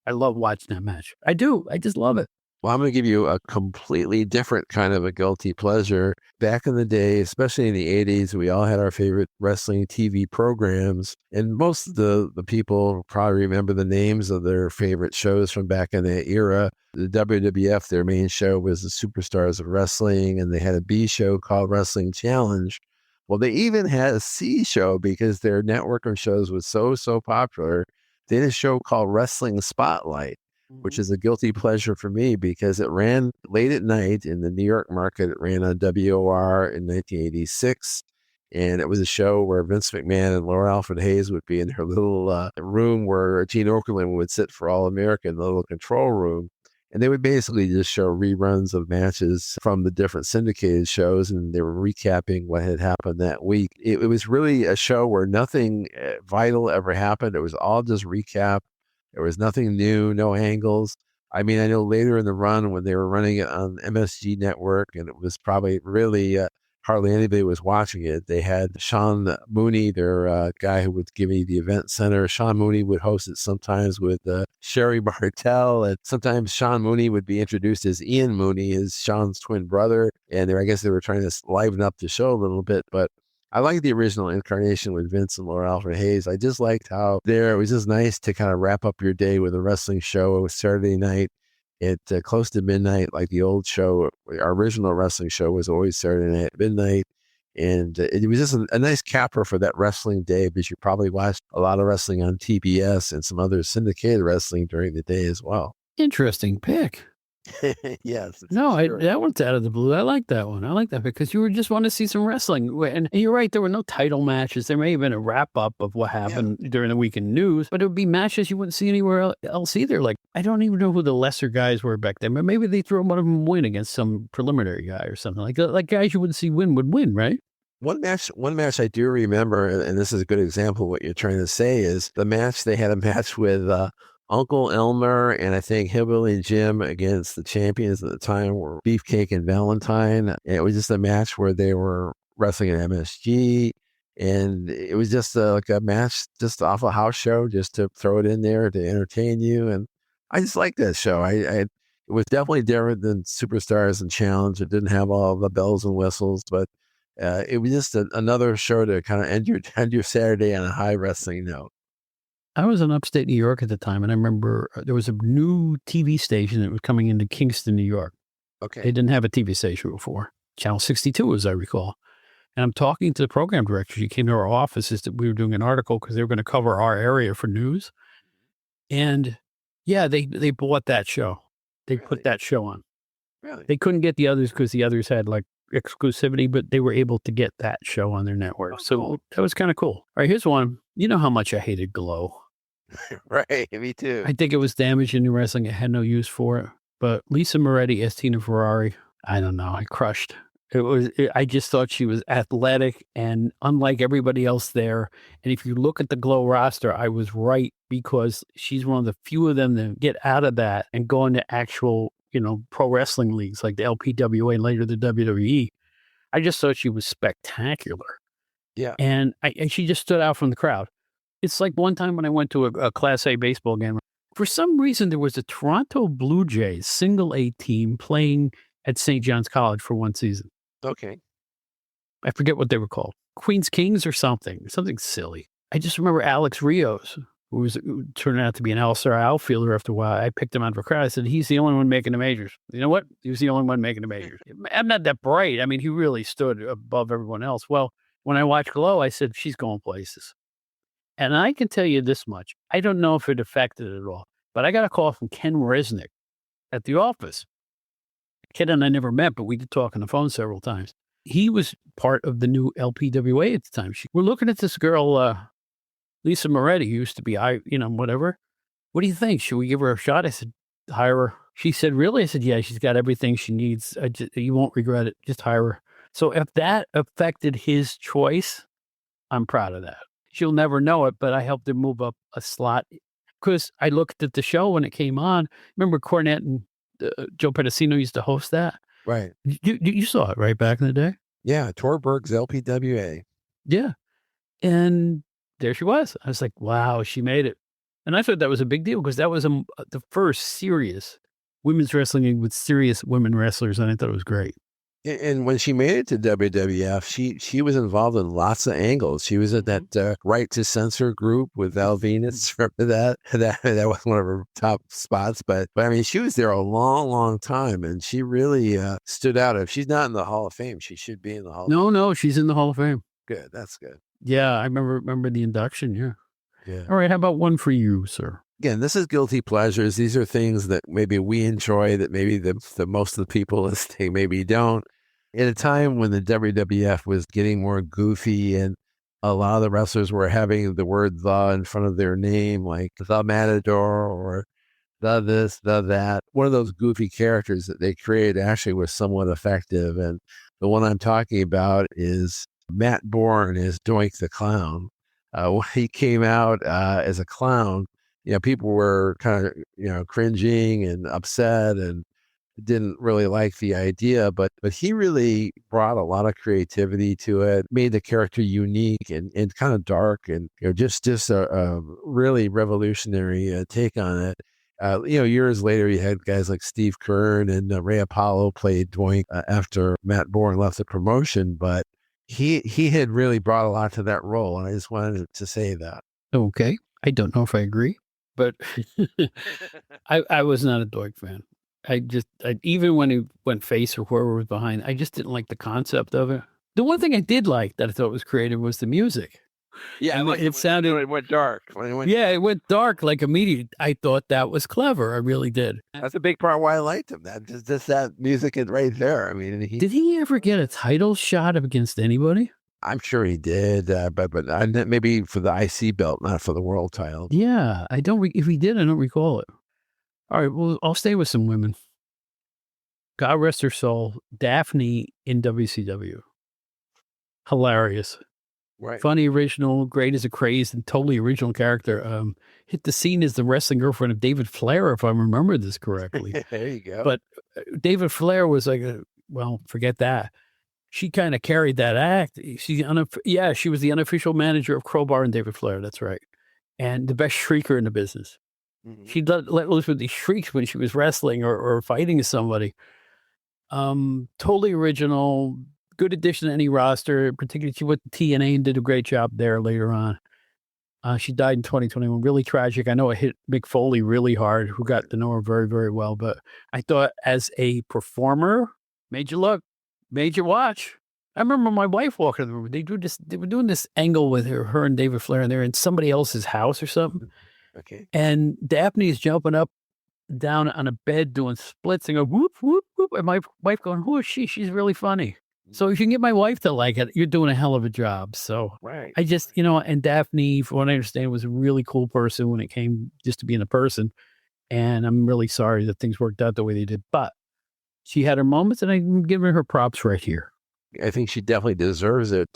I love watching that match. I do. I just love it. Well, I'm going to give you a completely different kind of a guilty pleasure. Back in the day, especially in the 80s, we all had our favorite wrestling TV programs. And most of the people probably remember the names of their favorite shows from back in that era. The WWF, their main show was the Superstars of Wrestling, and they had a B show called Wrestling Challenge. Well, they even had a C show because their network of shows was so popular. They had a show called Wrestling Spotlight, which is a guilty pleasure for me because it ran late at night in the New York market. It ran on WOR in 1986. And it was a show where Vince McMahon and Laura Alfred Hayes would be in her little room where Gene Okerlund would sit for All American, the little control room. And they would basically just show reruns of matches from the different syndicated shows, and they were recapping what had happened that week. It was really a show where nothing vital ever happened. It was all just recap. There was nothing new, no angles. I mean, I know later in the run when they were running it on MSG Network, and it was probably really hardly anybody was watching it. They had Sean Mooney, their guy who would give me the event center. Sean Mooney would host it sometimes with Sherry Martel, and sometimes Sean Mooney would be introduced as Ian Mooney, his Sean's twin brother. And I guess they were trying to liven up the show a little bit, but I like the original incarnation with Vince and Laura Alfred Hayes. I just liked how it was just nice to kind of wrap up your day with a wrestling show. It was Saturday night at close to midnight, like the old show. Our original wrestling show was always Saturday night at midnight. And it was just a nice capper for that wrestling day, because you probably watched a lot of wrestling on TBS and some other syndicated wrestling during the day as well. Interesting pick. Yes. No, that one's out of the blue. I like that one. I like that because you just want to see some wrestling. And you're right, there were no title matches. There may have been a wrap-up of what happened during the weekend news, but it would be matches you wouldn't see anywhere else either. Like, I don't even know who the lesser guys were back then, but maybe they threw one of them win against some preliminary guy or something. Like guys you wouldn't see win would win, right? One match I do remember, and this is a good example of what you're trying to say, is the match. They had a match with Uncle Elmer and I think Hillbilly Jim against the champions at the time were Beefcake and Valentine. And it was just a match where they were wrestling at MSG. And it was just like a match just off a house show, just to throw it in there to entertain you. And I just liked that show. It was definitely different than Superstars and Challenge. It didn't have all the bells and whistles, but it was just another show to kind of end your Saturday on a high wrestling note. I was in upstate New York at the time, and I remember there was a new TV station that was coming into Kingston, New York. Okay. They didn't have a TV station before. Channel 62, as I recall. And I'm talking to the program director. She came to our offices that we were doing an article because they were going to cover our area for news. And yeah, they bought that show. They put that show on. Really? They couldn't get the others because the others had like exclusivity, but they were able to get that show on their network. Oh, so cool. That was kind of cool. All right, here's one. You know how much I hated Glow. Right, me too. I think it was damaged in wrestling. I had no use for it. But Lisa Moretti as Tina Ferrari, I don't know. I crushed. I just thought she was athletic and unlike everybody else there. And if you look at the Glow roster, I was right, because she's one of the few of them that get out of that and go into actual, pro wrestling leagues like the LPWA and later the WWE. I just thought she was spectacular. Yeah. And she just stood out from the crowd. It's like one time when I went to a Class A baseball game, for some reason there was a Toronto Blue Jays single A team playing at St. John's College for one season. Okay. I forget what they were called. Queens Kings or something silly. I just remember Alex Rios, who turned out to be an all-star outfielder after a while. I picked him out for a crowd. I said, he's the only one making the majors. You know what? He was the only one making the majors. I'm not that bright. I mean, he really stood above everyone else. Well, when I watched Glow, I said, she's going places. And I can tell you this much. I don't know if it affected it at all, but I got a call from Ken Resnick at the office. Ken and I never met, but we did talk on the phone several times. He was part of the new LPWA at the time. We're looking at this girl, Lisa Moretti, who used to be, whatever. What do you think? Should we give her a shot? I said, hire her. She said, really? I said, yeah, she's got everything she needs. You won't regret it. Just hire her. So if that affected his choice, I'm proud of that. She'll never know it, but I helped her move up a slot because I looked at the show when it came on. Remember Cornette and Joe Pedicino used to host that? Right. You saw it, right, back in the day? Yeah, Torberg's LPWA. Yeah. And there she was. I was like, wow, she made it. And I thought that was a big deal because that was the first serious women's wrestling with serious women wrestlers, and I thought it was great. And when she made it to WWF, she was involved in lots of angles. She was at that Right to Censor group with Val Venus. Remember that? That was one of her top spots. But I mean, she was there a long, long time, and she really stood out. If she's not in the Hall of Fame, she should be in the Hall of Fame. No, she's in the Hall of Fame. Good. That's good. Yeah, I remember the induction. Yeah. All right, how about one for you, sir? Again, this is guilty pleasures. These are things that maybe we enjoy that maybe the most of the people listening maybe don't. at a time when the WWF was getting more goofy and a lot of the wrestlers were having the word "the" in front of their name, like the Matador or the this, the that. One of those goofy characters that they created actually was somewhat effective. And the one I'm talking about is Matt Bourne as Doink the Clown. When he came out as a clown, people were kind of, cringing and upset and didn't really like the idea, but he really brought a lot of creativity to it, made the character unique and kind of dark, and just a really revolutionary take on it. Years later, you had guys like Steve Kern and Ray Apollo played Doink after Matt Bourne left the promotion, but he had really brought a lot to that role, and I just wanted to say that. Okay. I don't know if I agree, but I was not a Doink fan. Even when he went face or whoever was behind, I just didn't like the concept of it. The one thing I did like that I thought was creative was the music. Yeah, it sounded. It went dark. It went dark like immediately. I thought that was clever. I really did. That's a big part why I liked him. That just that music is right there. I mean, did he ever get a title shot against anybody? I'm sure he did, but maybe for the IC belt, not for the world title. Yeah, I don't. If he did, I don't recall it. All right, well, I'll stay with some women. God rest her soul, Daphne in WCW. Hilarious. Right. Funny, original, great as a crazed and totally original character. Hit the scene as the wrestling girlfriend of David Flair, if I remember this correctly. There you go. But David Flair was like, forget that. She kind of carried that act. She was the unofficial manager of Crowbar and David Flair. That's right. And the best shrieker in the business. Mm-hmm. She let loose with these shrieks when she was wrestling or fighting somebody. Totally original, good addition to any roster. Particularly, she went to TNA and did a great job there later on. She died in 2021. Really tragic. I know it hit Mick Foley really hard, who got to know her very, very well. But I thought as a performer, made you look, made you watch. I remember my wife walking in the room. They were doing this angle with her and David Flair, and they're in somebody else's house or something. Okay. And Daphne's jumping up down on a bed doing splits and go whoop, whoop, whoop. And my wife going, who is she? She's really funny. So if you can get my wife to like it, you're doing a hell of a job. So right. I just, and Daphne, from what I understand, was a really cool person when it came just to being a person. And I'm really sorry that things worked out the way they did. But she had her moments, and I'm giving her props right here. I think she definitely deserves it.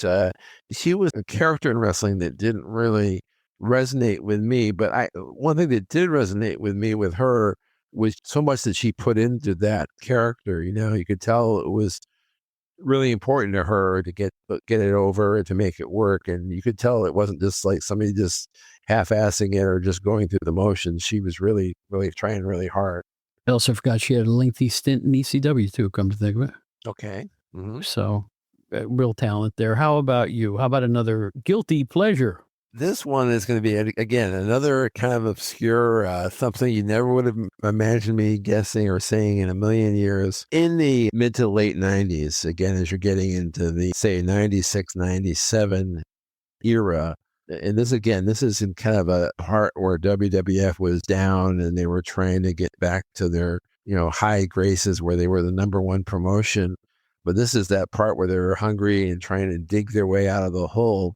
She was a character in wrestling that didn't really resonate with me, but one thing that did resonate with me with her was so much that she put into that character. You could tell it was really important to her to get it over and to make it work, and you could tell it wasn't just like somebody just half-assing it or just going through the motions. She was really, really trying really hard. I also forgot she had a lengthy stint in ECW too, come to think of it. Okay. Mm-hmm. So real talent there. How about you? How about another guilty pleasure? This one is going to be, again, another kind of obscure, something you never would have imagined me guessing or saying in a million years. In the mid to late 90s, again, as you're getting into the, say, 96, 97 era, and this is in kind of a part where WWF was down and they were trying to get back to their, high graces where they were the number one promotion. But this is that part where they were hungry and trying to dig their way out of the hole.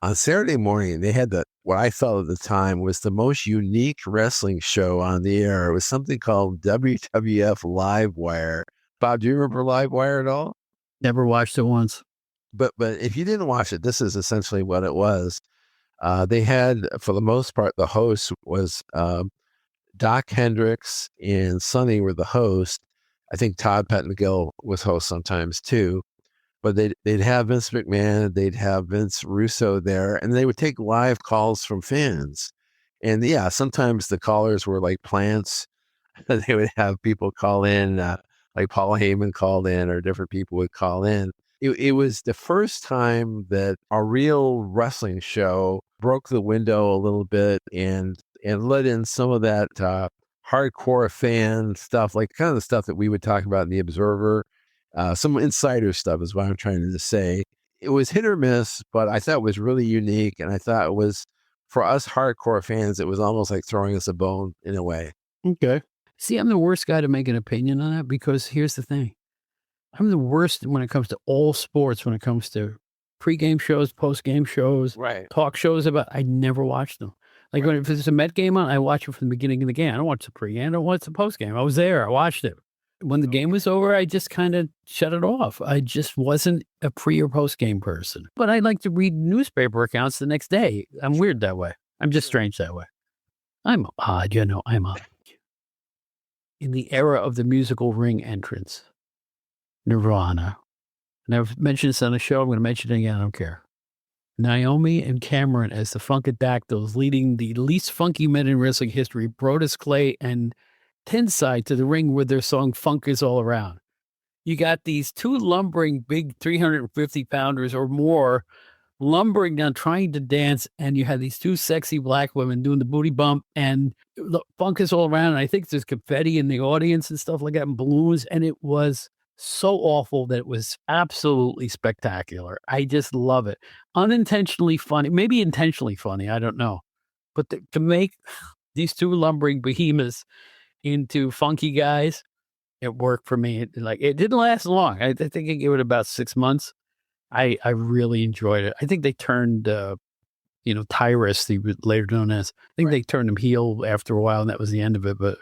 On Saturday morning, they had what I felt at the time was the most unique wrestling show on the air. It was something called WWF Livewire. Bob, do you remember Livewire at all? Never watched it once. But if you didn't watch it, this is essentially what it was. They had, for the most part, the host was Doc Hendricks and Sonny were the host. I think Todd Pettengill was host sometimes too. But they'd have Vince McMahon, they'd have Vince Russo there, and they would take live calls from fans. And yeah, sometimes the callers were like plants. They would have people call in, like Paul Heyman called in, or different people would call in. It was the first time that a real wrestling show broke the window a little bit and let in some of that hardcore fan stuff, like kind of the stuff that we would talk about in The Observer. Some insider stuff is what I'm trying to say. It was hit or miss, but I thought it was really unique. And I thought it was, for us hardcore fans, it was almost like throwing us a bone in a way. Okay. See, I'm the worst guy to make an opinion on that because here's the thing. I'm the worst when it comes to all sports, when it comes to pre-game shows, post-game shows, Right. talk shows I never watch them. Like if there's a Met game on, I watch it from the beginning of the game. I don't watch the pre-game. I don't watch the post-game. I was there. I watched it. When the game was over, I just kind of shut it off. I just wasn't a pre or post-game person. But I like to read newspaper accounts the next day. I'm weird that way. I'm just strange that way. I'm odd, I'm odd. In the era of the musical ring entrance, Nirvana, and I've mentioned this on the show, I'm going to mention it again, I don't care. Naomi and Cameron as the Funkadactyls leading the least funky men in wrestling history, Brodus Clay and Tenside to the ring with their song Funk Is All Around. You got these two lumbering big 350-pounders or more lumbering down trying to dance, and you had these two sexy black women doing the booty bump, and the funk is all around, and I think there's confetti in the audience and stuff like that, and balloons, and it was so awful that it was absolutely spectacular. I just love it. Unintentionally funny, maybe intentionally funny, I don't know. But to make these two lumbering behemoths into funky guys, it worked for me. It didn't last long. I think I gave it about 6 months. I really enjoyed it. I think they turned, Tyrus, he was later known as, I think they turned him heel after a while, and that was the end of it. But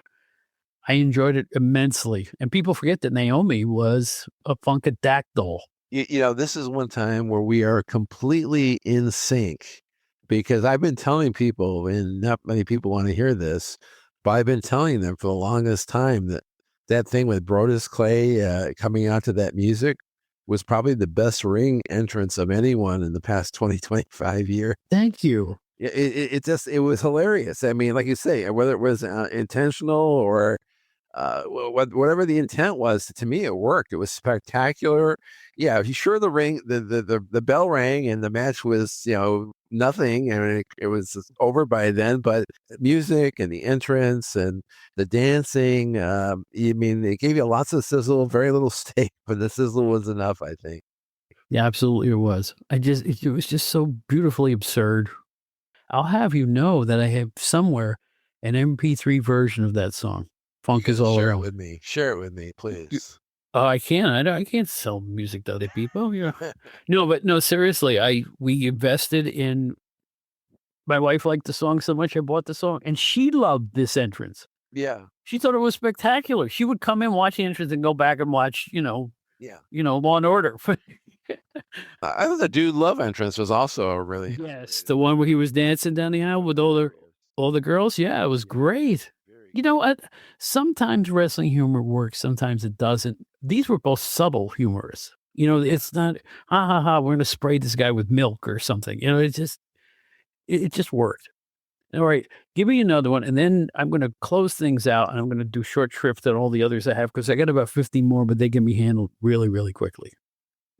I enjoyed it immensely. And people forget that Naomi was a Funkadactyl. This is one time where we are completely in sync, because I've been telling people, and not many people want to hear this, but I've been telling them for the longest time that thing with Brodus Clay coming out to that music was probably the best ring entrance of anyone in the past 20, 25 years. Thank you. It was hilarious. I mean, like you say, whether it was intentional or whatever the intent was, to me, it worked. It was spectacular. Yeah, sure, the bell rang and the match was, nothing, and it was over by then, but the music and the entrance and the dancing, they gave you lots of sizzle, very little steak, but the sizzle was enough, I think. Yeah, absolutely it was. It was just so beautifully absurd. I'll have you know that I have somewhere an MP3 version of that song. Funk Is All Around. Share it with me, please. Oh, I can't. I can't sell music to other people. No, seriously. We invested in. My wife liked the song so much, I bought the song, and she loved this entrance. Yeah, she thought it was spectacular. She would come in, watch the entrance, and go back and watch, Law and Order. I thought the Dude Love entrance was also a really the one where he was dancing down the aisle with all the girls. Yeah, it was great. Sometimes wrestling humor works, sometimes it doesn't. These were both subtle humors. It's not, ha, ha, ha, we're going to spray this guy with milk or something. It just worked. All right, give me another one, and then I'm going to close things out, and I'm going to do short shrift on all the others I have, because I got about 50 more, but they can be handled really, really quickly.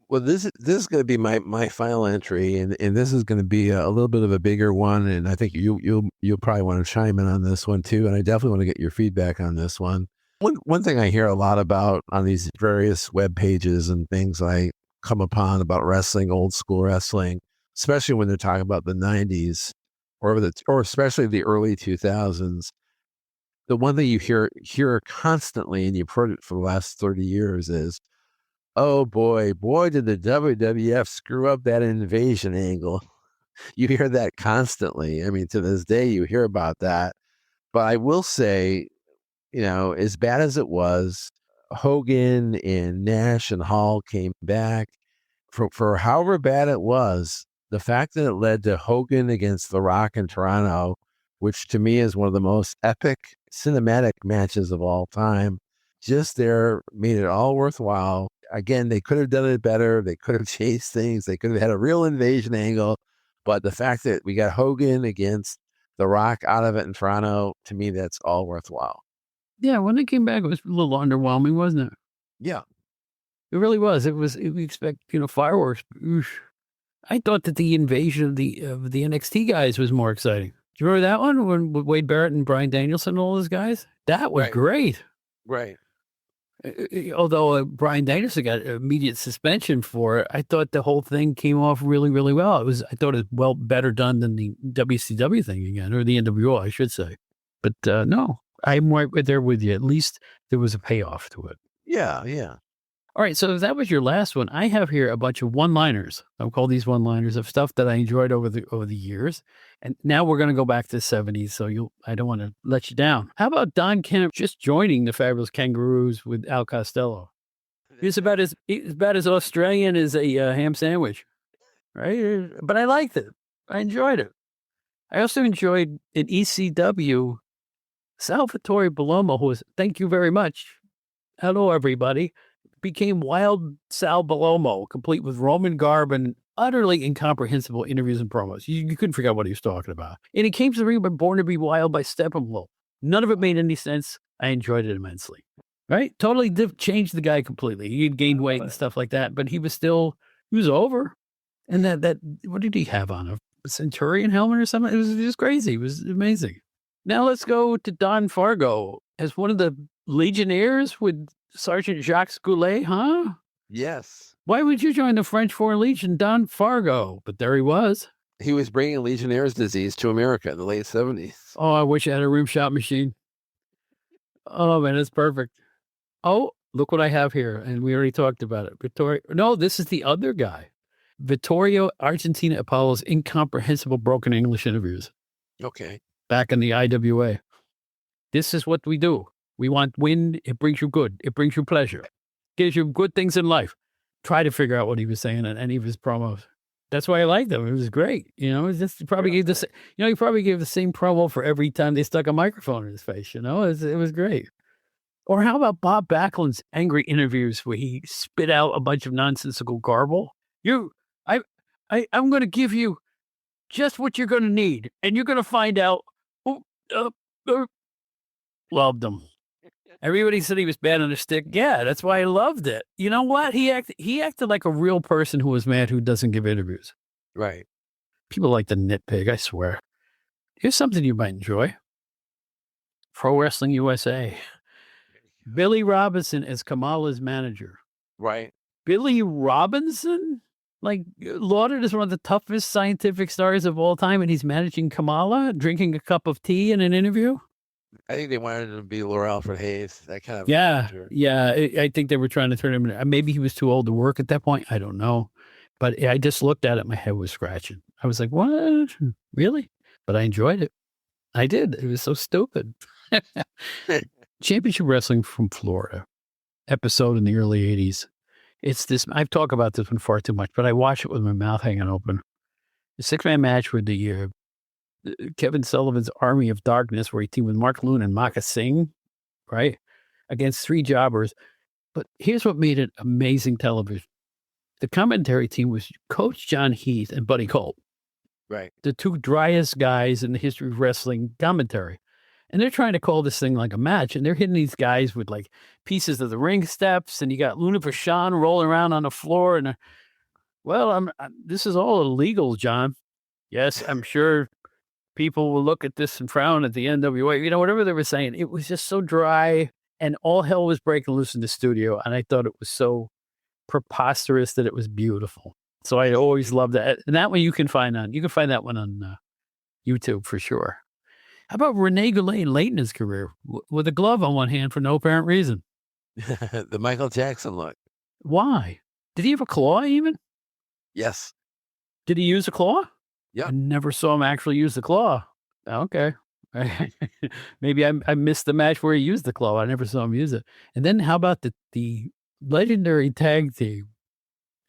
Well, this is going to be my final entry, and this is going to be a little bit of a bigger one, and I think you'll probably want to chime in on this one too, and I definitely want to get your feedback on this one. One thing I hear a lot about on these various web pages and things I come upon about wrestling, old school wrestling, especially when they're talking about the 90s or especially the early 2000s, the one thing you hear constantly, and you've heard it for the last 30 years, is, oh boy, did the WWF screw up that invasion angle. You hear that constantly. I mean, to this day, you hear about that. But I will say, as bad as it was, Hogan and Nash and Hall came back. For however bad it was, the fact that it led to Hogan against The Rock in Toronto, which to me is one of the most epic cinematic matches of all time, just there made it all worthwhile. Again, they could have done it better. They could have changed things. They could have had a real invasion angle. But the fact that we got Hogan against The Rock out of it in Toronto, to me, that's all worthwhile. Yeah, when it came back, it was a little underwhelming, wasn't it? Yeah. It really was. We expect, fireworks. Oosh. I thought that the invasion of the NXT guys was more exciting. Do you remember that one when with Wade Barrett and Bryan Danielson and all those guys? That was great. Right. Although Bryan Danielson got immediate suspension for it, I thought the whole thing came off really, really well. I thought it was better done than the WCW thing again, or the NWO, I should say. But no, I'm right there with you. At least there was a payoff to it. Yeah. All right, so if that was your last one, I have here a bunch of one-liners. I'll call these one-liners of stuff that I enjoyed over the years. And now we're going to go back to the 70s, so I don't want to let you down. How about Don Kemp just joining the Fabulous Kangaroos with Al Costello? He's about as Australian as a ham sandwich, right? But I liked it. I enjoyed it. I also enjoyed in ECW, Salvatore Bellomo, who was, thank you very much. Hello, everybody. Became Wild Sal Bellomo, complete with Roman garb and utterly incomprehensible interviews and promos. You couldn't figure out what he was talking about. And he came to the ring by Born to Be Wild by Steppenwolf. None of it made any sense. I enjoyed it immensely. Right? Totally changed the guy completely. He had gained weight and stuff like that, but he was over. And that what did he have on? A Centurion helmet or something? It was just crazy. It was amazing. Now let's go to Don Fargo as one of the Legionnaires with Sergeant Jacques Goulet, huh? Yes. Why would you join the French Foreign Legion, Don Fargo? But there he was. He was bringing Legionnaire's disease to America in the late 70s. Oh, I wish I had a rim shot machine. Oh, man, it's perfect. Oh, look what I have here. And we already talked about it. No, this is the other guy. Vittorio Argentina Apollo's incomprehensible broken English interviews. Okay. Back in the IWA. This is what we do. We want wind. It brings you good. It brings you pleasure. Gives you good things in life. Try to figure out what he was saying in any of his promos. That's why I liked him. It was great. You know, he probably gave the same promo for every time they stuck a microphone in his face. You know, it was great. Or how about Bob Backlund's angry interviews where he spit out a bunch of nonsensical garble? I'm going to give you just what you're going to need, and you're going to find out. Loved him. Everybody said he was bad on the stick. Yeah, that's why I loved it. You know what? He acted like a real person who was mad who doesn't give interviews. Right. People like to nitpick, I swear. Here's something you might enjoy. Pro Wrestling USA. Billy Robinson as Kamala's manager. Right. Billy Robinson? Like, lauded as one of the toughest scientific stars of all time, and he's managing Kamala, drinking a cup of tea in an interview? I think they wanted him to be Laura Alfred Hayes. That kind of. Yeah. I think they were trying to turn him into, maybe he was too old to work at that point. I don't know. But I just looked at it. My head was scratching. I was like, what? Really? But I enjoyed it. I did. It was so stupid. Championship Wrestling from Florida episode in the early 80s. It's this, I've talked about this one far too much, but I watch it with my mouth hanging open. The 6-man match with the Kevin Sullivan's Army of Darkness, where he teamed with Mark Loon and Maka Singh, right? Against 3 jobbers. But here's what made it amazing television. The commentary team was Coach John Heath and Buddy Colt. Right. The 2 driest guys in the history of wrestling commentary. And they're trying to call this thing like a match, and they're hitting these guys with like pieces of the ring steps, and you got Luna Vachon rolling around on the floor. And this is all illegal, John. Yes, I'm sure people will look at this and frown at the NWA. You know, whatever they were saying, it was just so dry, and all hell was breaking loose in the studio. And I thought it was so preposterous that it was beautiful. So I always loved that. And that one you can find that one on YouTube for sure. How about Rene Goulet late in his career with a glove on one hand for no apparent reason? The Michael Jackson look. Why? Did he have a claw even? Yes. Did he use a claw? Yeah. I never saw him actually use the claw. Okay. Maybe I missed the match where he used the claw. I never saw him use it. And then how about the legendary tag team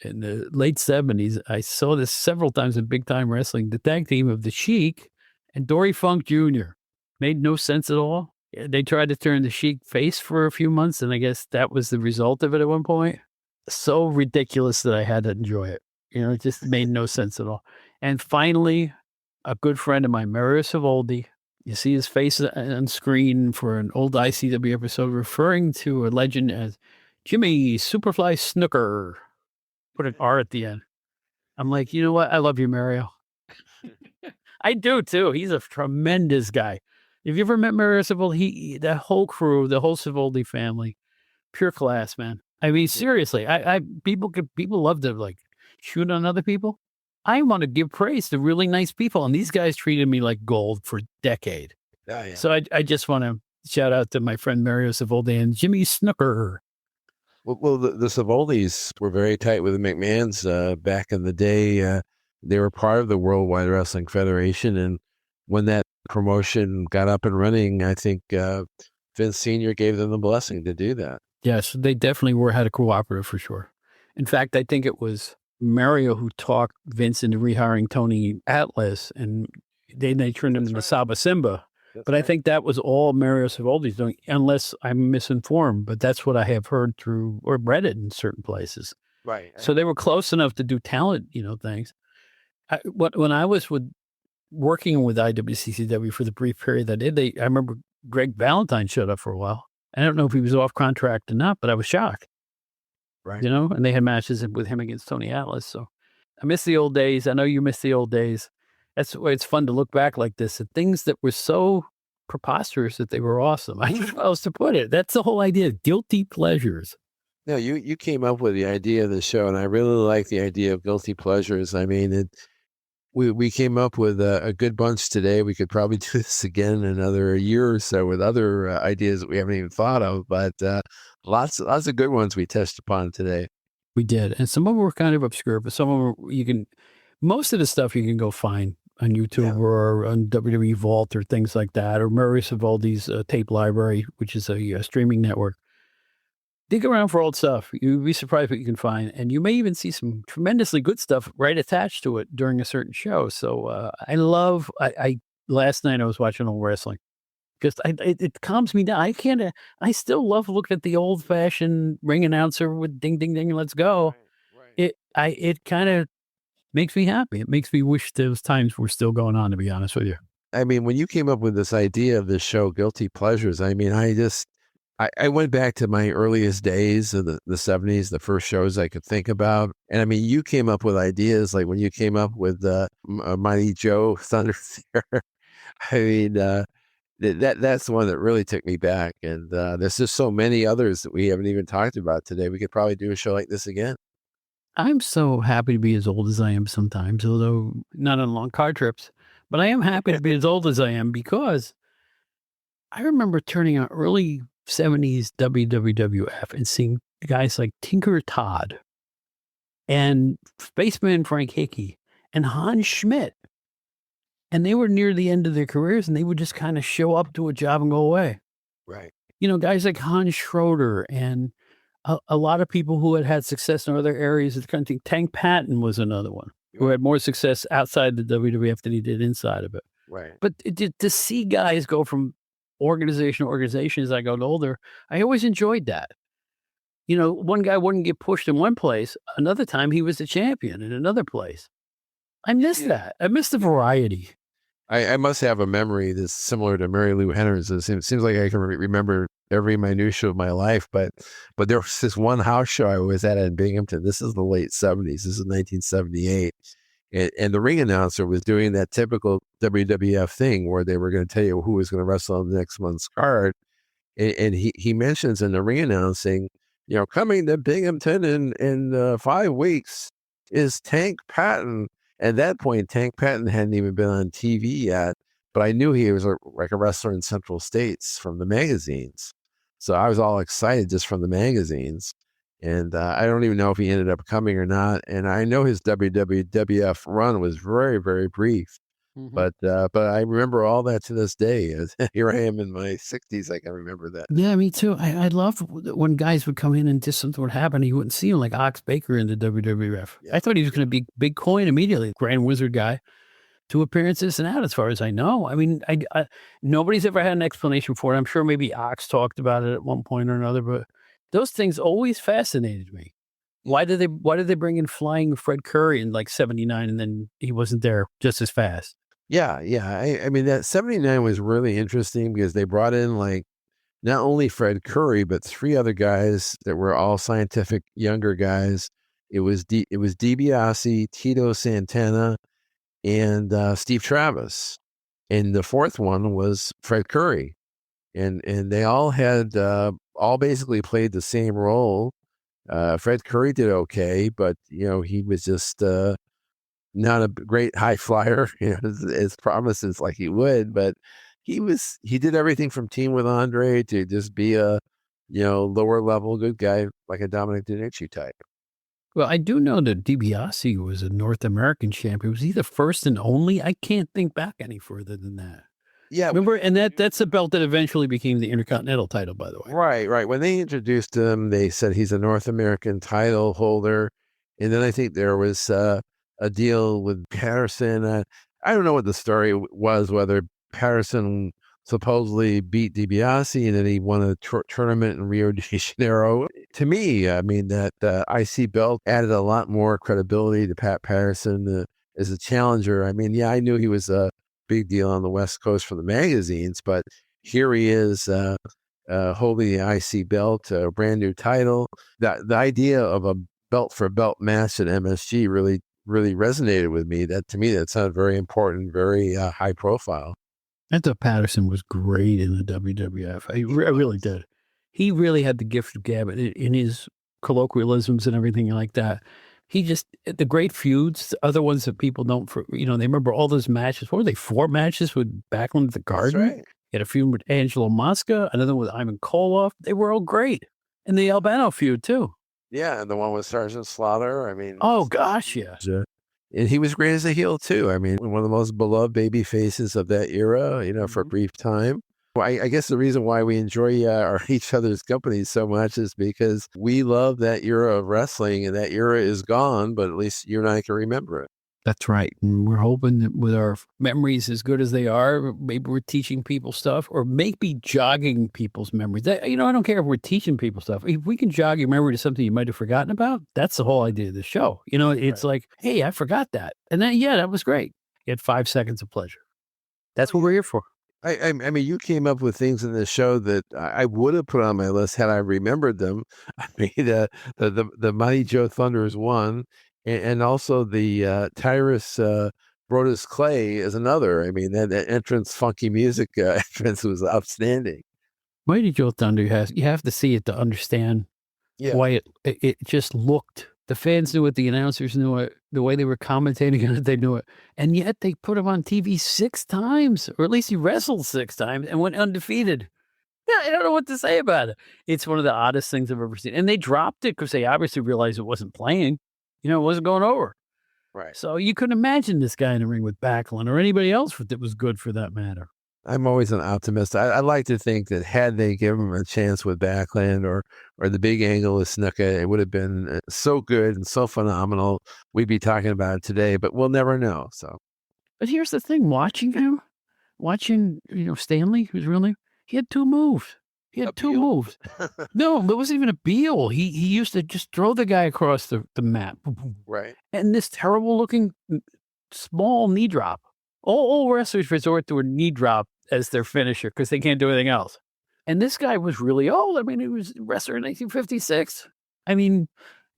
in the late 70s? I saw this several times in big time wrestling. The tag team of the Sheik and Dory Funk Jr. Made no sense at all. They tried to turn the Sheik face for a few months, and I guess that was the result of it at one point. So ridiculous that I had to enjoy it. You know, it just made no sense at all. And finally, a good friend of mine, Mario Savoldi, you see his face on screen for an old ICW episode referring to a legend as Jimmy Superfly Snooker. Put an R at the end. I'm like, you know what? I love you, Mario. I do too. He's a tremendous guy. Have you ever met Mario Savoldi? The whole crew, the whole Savoldi family, pure class, man. I mean, seriously, people love to like shoot on other people. I want to give praise to really nice people, and these guys treated me like gold for a decade. Oh, yeah. So I just want to shout out to my friend Mario Savoldi and Jimmy Snooker. Well, the Savoldis were very tight with the McMahons back in the day. They were part of the Worldwide Wrestling Federation, and when that promotion got up and running, I think Vince Sr. gave them the blessing to do that. Yes, they definitely had a cooperative for sure. In fact, I think it was Mario who talked Vince into rehiring Tony Atlas, and they turned him into Saba Simba. But I think that was all Mario Savoldi's doing, unless I'm misinformed. But that's what I have heard through or read it in certain places. Right. So they were close enough to do talent, things. When I was working with IWCCW for the brief period I did, I remember Greg Valentine showed up for a while. I don't know if he was off contract or not, but I was shocked. Right. And they had matches with him against Tony Atlas. So I miss the old days. I know you miss the old days. That's why it's fun to look back like this at things that were so preposterous that they were awesome. I don't know how else to put it. That's the whole idea. Guilty pleasures. No, you came up with the idea of the show, and I really like the idea of guilty pleasures. I mean, we came up with a good bunch today. We could probably do this again in another year or so with other ideas that we haven't even thought of, but lots of good ones we touched upon today. We did, and some of them were kind of obscure, but some of them most of the stuff you can go find on YouTube or on WWE Vault or things like that, or Murray Savoldi's tape library, which is a streaming network. Dig around for old stuff. You'd be surprised what you can find. And you may even see some tremendously good stuff right attached to it during a certain show. So last night I was watching old wrestling because it calms me down. I still love looking at the old fashioned ring announcer with ding, ding, ding, let's go. Right. It kind of makes me happy. It makes me wish those times were still going on, to be honest with you. I mean, when you came up with this idea of this show, Guilty Pleasures, I mean, I went back to my earliest days of the 70s, the first shows I could think about. And I mean, you came up with ideas like when you came up with Mighty Joe Thunder Theater. I mean, that's the one that really took me back. And there's just so many others that we haven't even talked about today. We could probably do a show like this again. I'm so happy to be as old as I am sometimes, although not on long car trips. But I am happy to be as old as I am because I remember turning on early 70s WWF and seeing guys like Tinker Todd and Spaceman Frank Hickey and Hans Schmidt. And they were near the end of their careers and they would just kind of show up to a job and go away. Right. Guys like Hans Schroeder and a lot of people who had success in other areas of the country. Tank Patton was another one who had more success outside the WWF than he did inside of it. Right. But to see guys go from organization to organization as I got older, I always enjoyed that. One guy wouldn't get pushed in one place. Another time he was the champion in another place. I miss that. I miss the variety. I must have a memory that's similar to Mary Lou Henner's. It seems like I can remember every minutia of my life, but there was this one house show I was at in Binghamton. This is the late 70s. This is 1978. And the ring announcer was doing that typical WWF thing where they were going to tell you who was going to wrestle on the next month's card. And he mentions in the ring announcing, coming to Binghamton in 5 weeks is Tank Patton. At that point, Tank Patton hadn't even been on TV yet, but I knew he was like a wrestler in Central States from the magazines. So I was all excited just from the magazines. And I don't even know if he ended up coming or not. And I know his WWF run was very, very brief. Mm-hmm. But I remember all that to this day. Here I am in my 60s. I can remember that. Yeah, me too. I loved when guys would come in and just something would happen. You wouldn't see him like Ox Baker in the WWF. Yeah. I thought he was going to be big coin immediately. Grand Wizard guy. 2 appearances and out, as far as I know. I mean, I nobody's ever had an explanation for it. I'm sure maybe Ox talked about it at one point or another, but those things always fascinated me. Why did they bring in Flying Fred Curry in like 79 and then he wasn't there just as fast? Yeah. I mean, that 79 was really interesting because they brought in like not only Fred Curry, but 3 other guys that were all scientific younger guys. It was DiBiase, Tito Santana, and Steve Travis. And the 4th one was Fred Curry. And they all had all basically played the same role. Fred Curry did okay, but he was just not a great high flyer, as promises like he would, but he did everything from Team with Andre to just be a lower level good guy like a Dominic DiNucci type. Well, I do know that DiBiase was a North American champion. Was he the first and only? I can't think back any further than that. Yeah. Remember, and that's the belt that eventually became the Intercontinental title, by the way. Right. When they introduced him, they said he's a North American title holder. And then I think there was a deal with Patterson. I don't know what the story was, whether Patterson supposedly beat DiBiase and then he won a tournament in Rio de Janeiro. To me, I mean, that IC belt added a lot more credibility to Pat Patterson as a challenger. I mean, yeah, I knew he was a big deal on the West Coast for the magazines, but here he is holding the IC belt, a brand new title. The idea of a belt for belt match at MSG really resonated with me. To me, that sounded very important, very high profile. I thought Patterson was great in the WWF. I really did. He really had the gift of gab in his colloquialisms and everything like that. He just, the great feuds, the other ones that people don't, they remember all those matches. What were they, 4 matches with Backlund at the Garden? That's right. He had a feud with Angelo Mosca, another one with Ivan Koloff. They were all great. And the Albano feud, too. Yeah, and the one with Sergeant Slaughter. I mean, oh gosh, yeah. And he was great as a heel too. I mean, one of the most beloved baby faces of that era, for a brief time. Well, I guess the reason why we enjoy each other's companies so much is because we love that era of wrestling, and that era is gone, but at least you and I can remember it. That's right. And we're hoping that with our memories as good as they are, maybe we're teaching people stuff or maybe jogging people's memories. I don't care if we're teaching people stuff. If we can jog your memory to something you might have forgotten about, that's the whole idea of the show. It's like, hey, I forgot that. And then, that was great. You had 5 seconds of pleasure. That's what we're here for. I mean, you came up with things in the show that I would have put on my list had I remembered them. I mean, the Mighty Joe Thunder is one. And also the Tyrus Brodus Clay is another. I mean, that entrance, funky music entrance was outstanding. Mighty Joe Thunder you have to see it to understand why it just looked. The fans knew it, the announcers knew it, the way they were commentating on it, they knew it. And yet they put him on TV 6 times, or at least he wrestled 6 times and went undefeated. Yeah, I don't know what to say about it. It's one of the oddest things I've ever seen. And they dropped it because they obviously realized it wasn't playing. It wasn't going over. Right. So you couldn't imagine this guy in the ring with Backlund or anybody else that was good for that matter. I'm always an optimist. I like to think that had they given him a chance with Backlund or the big angle of Snuka, it would have been so good and so phenomenal. We'd be talking about it today, but we'll never know. So, but here's the thing: watching Stanley, who's real name, he had 2 moves. He had 2 moves. No, it wasn't even a Beal. He used to just throw the guy across the map. Right. And this terrible looking small knee drop. All wrestlers resort to a knee drop as their finisher because they can't do anything else. And this guy was really old. I mean, he was a wrestler in 1956. I mean,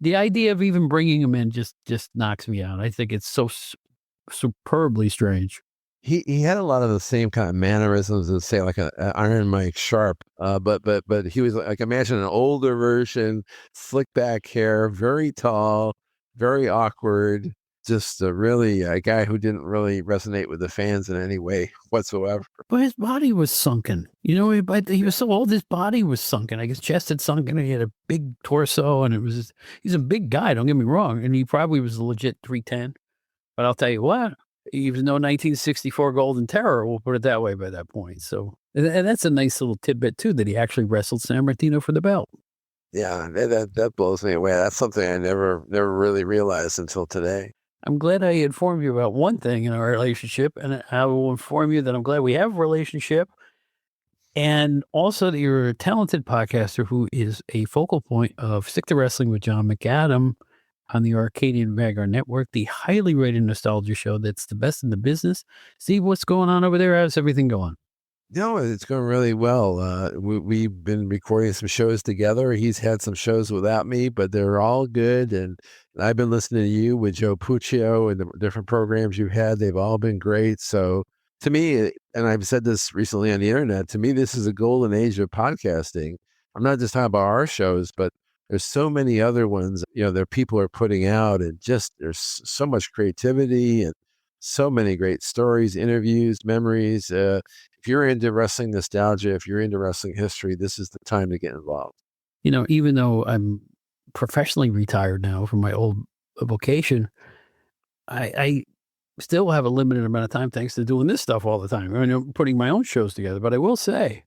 the idea of even bringing him in just knocks me out. I think it's so superbly strange. He had a lot of the same kind of mannerisms as, say, like an Iron Mike Sharp, but he was like, imagine an older version, slick back hair, very tall, very awkward, just really a guy who didn't really resonate with the fans in any way whatsoever. But his body was sunken. He was so old, his body was sunken. I guess chest had sunken, and he had a big torso, and he's a big guy, don't get me wrong, and he probably was a legit 310. But I'll tell you what, he was no 1964 Golden Terror, we'll put it that way by that point. So, and that's a nice little tidbit, too, that he actually wrestled San Martino for the belt. Yeah, that blows me away. That's something I never really realized until today. I'm glad I informed you about one thing in our relationship, and I will inform you that I'm glad we have a relationship, and also that you're a talented podcaster who is a focal point of Stick to Wrestling with John McAdam on the Arcadian Vanguard Network, the highly rated nostalgia show that's the best in the business. Steve, what's going on over there? How's everything going? No, it's going really well. We've been recording some shows together. He's had some shows without me, but they're all good. And I've been listening to you with Joe Puccio and the different programs you've had. They've all been great. So to me, and I've said this recently on the internet, to me, this is a golden age of podcasting. I'm not just talking about our shows, but there's so many other ones, that people are putting out, and just there's so much creativity and so many great stories, interviews, memories. If you're into wrestling nostalgia, if you're into wrestling history, this is the time to get involved. even though I'm professionally retired now from my old vocation, I still have a limited amount of time thanks to doing this stuff all the time. Putting my own shows together. But I will say,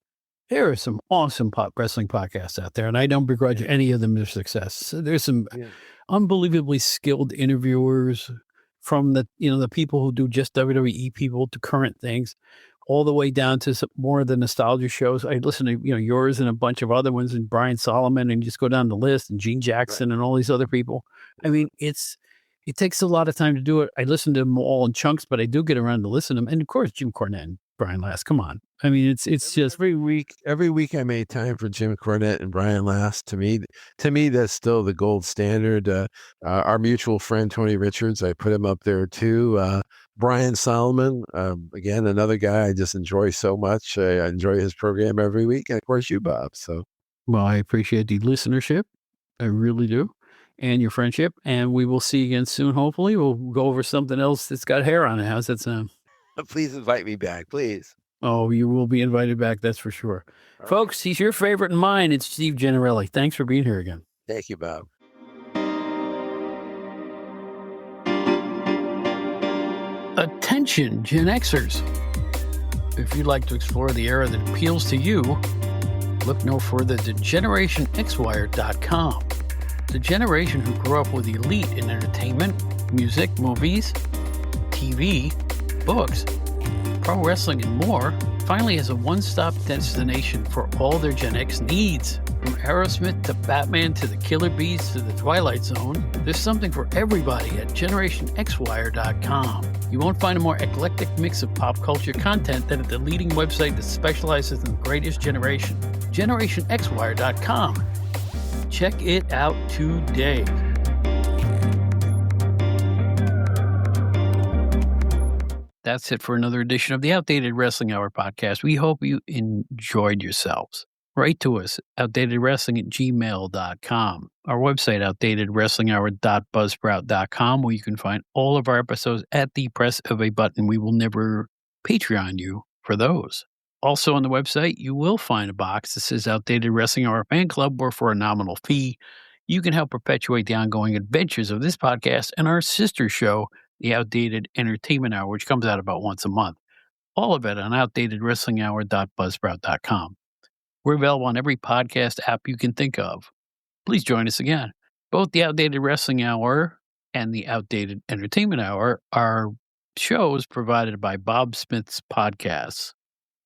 there are some awesome wrestling podcasts out there, and I don't begrudge any of them their success. So there's some unbelievably skilled interviewers from the people who do just WWE people to current things, all the way down to some more of the nostalgia shows. I listen to yours and a bunch of other ones, and Brian Solomon, and just go down the list, and Gene Jackson and all these other people. I mean, it takes a lot of time to do it. I listen to them all in chunks, but I do get around to listen to them. And of course, Jim Cornette and Brian Last. Come on. I mean, it's just every week I made time for Jim Cornette and Brian Last. To me, that's still the gold standard. Our mutual friend, Tony Richards, I put him up there too. Brian Solomon, again, another guy I just enjoy so much. I enjoy his program every week. And of course you, Bob. So, well, I appreciate the listenership. I really do. And your friendship. And we will see you again soon. Hopefully we'll go over something else that's got hair on it. How's that sound? Please invite me back, please. Oh, you will be invited back. That's for sure. All Folks, he's your favorite and mine. It's Steve Gennarelli. Thanks for being here again. Thank you, Bob. Attention, Gen Xers. If you'd like to explore the era that appeals to you, look no further than GenerationXWire.com. The generation who grew up with elite in entertainment, music, movies, TV, books, pro wrestling, and more finally has a one-stop destination for all their Gen X needs. From Aerosmith to Batman to the Killer Bees to the Twilight Zone, there's something for everybody at GenerationXWire.com. You won't find a more eclectic mix of pop culture content than at the leading website that specializes in the greatest generation, GenerationXWire.com. Check it out today. That's it for another edition of the Outdated Wrestling Hour podcast. We hope you enjoyed yourselves. Write to us, outdatedwrestling@gmail.com. Our website, outdatedwrestlinghour.buzzsprout.com, where you can find all of our episodes at the press of a button. We will never Patreon you for those. Also on the website, you will find a box that says Outdated Wrestling Hour Fan Club, where for a nominal fee, you can help perpetuate the ongoing adventures of this podcast and our sister show, the Outdated Entertainment Hour, which comes out about once a month. All of it on outdatedwrestlinghour.buzzsprout.com. We're available on every podcast app you can think of. Please join us again. Both the Outdated Wrestling Hour and the Outdated Entertainment Hour are shows provided by Bob Smith's podcasts.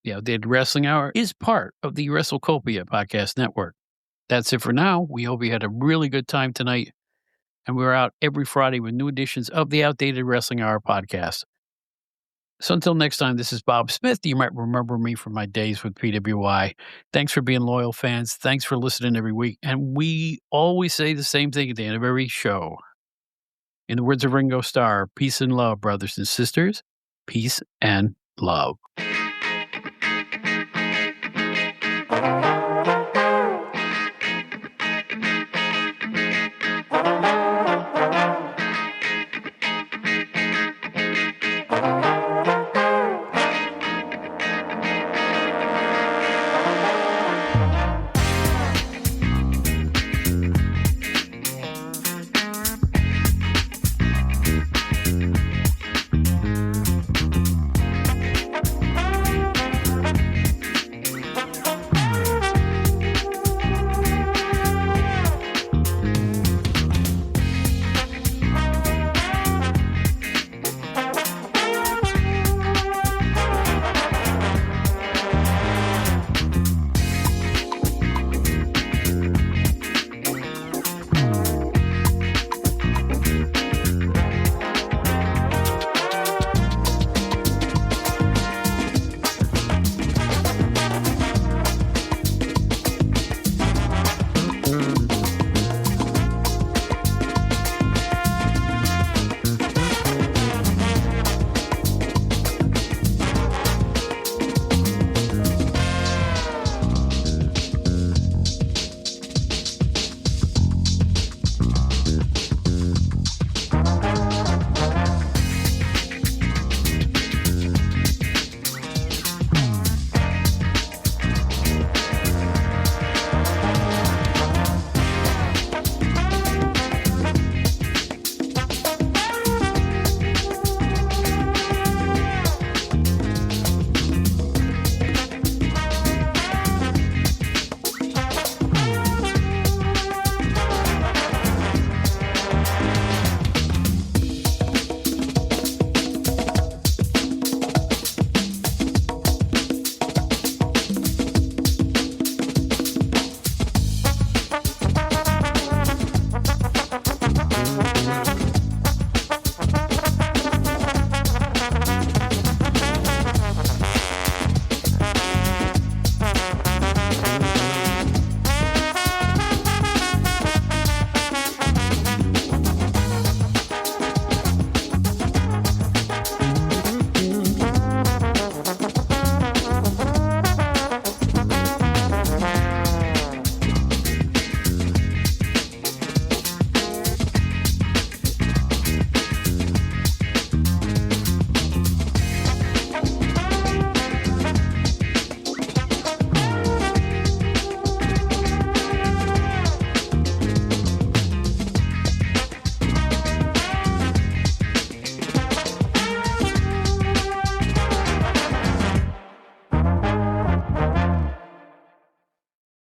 The Outdated Wrestling Hour is part of the WrestleCopia podcast network. That's it for now. We hope you had a really good time tonight. And we're out every Friday with new editions of the Outdated Wrestling Hour podcast. So until next time, this is Bob Smith. You might remember me from my days with PWI. Thanks for being loyal fans. Thanks for listening every week. And we always say the same thing at the end of every show. In the words of Ringo Starr, peace and love, brothers and sisters. Peace and love.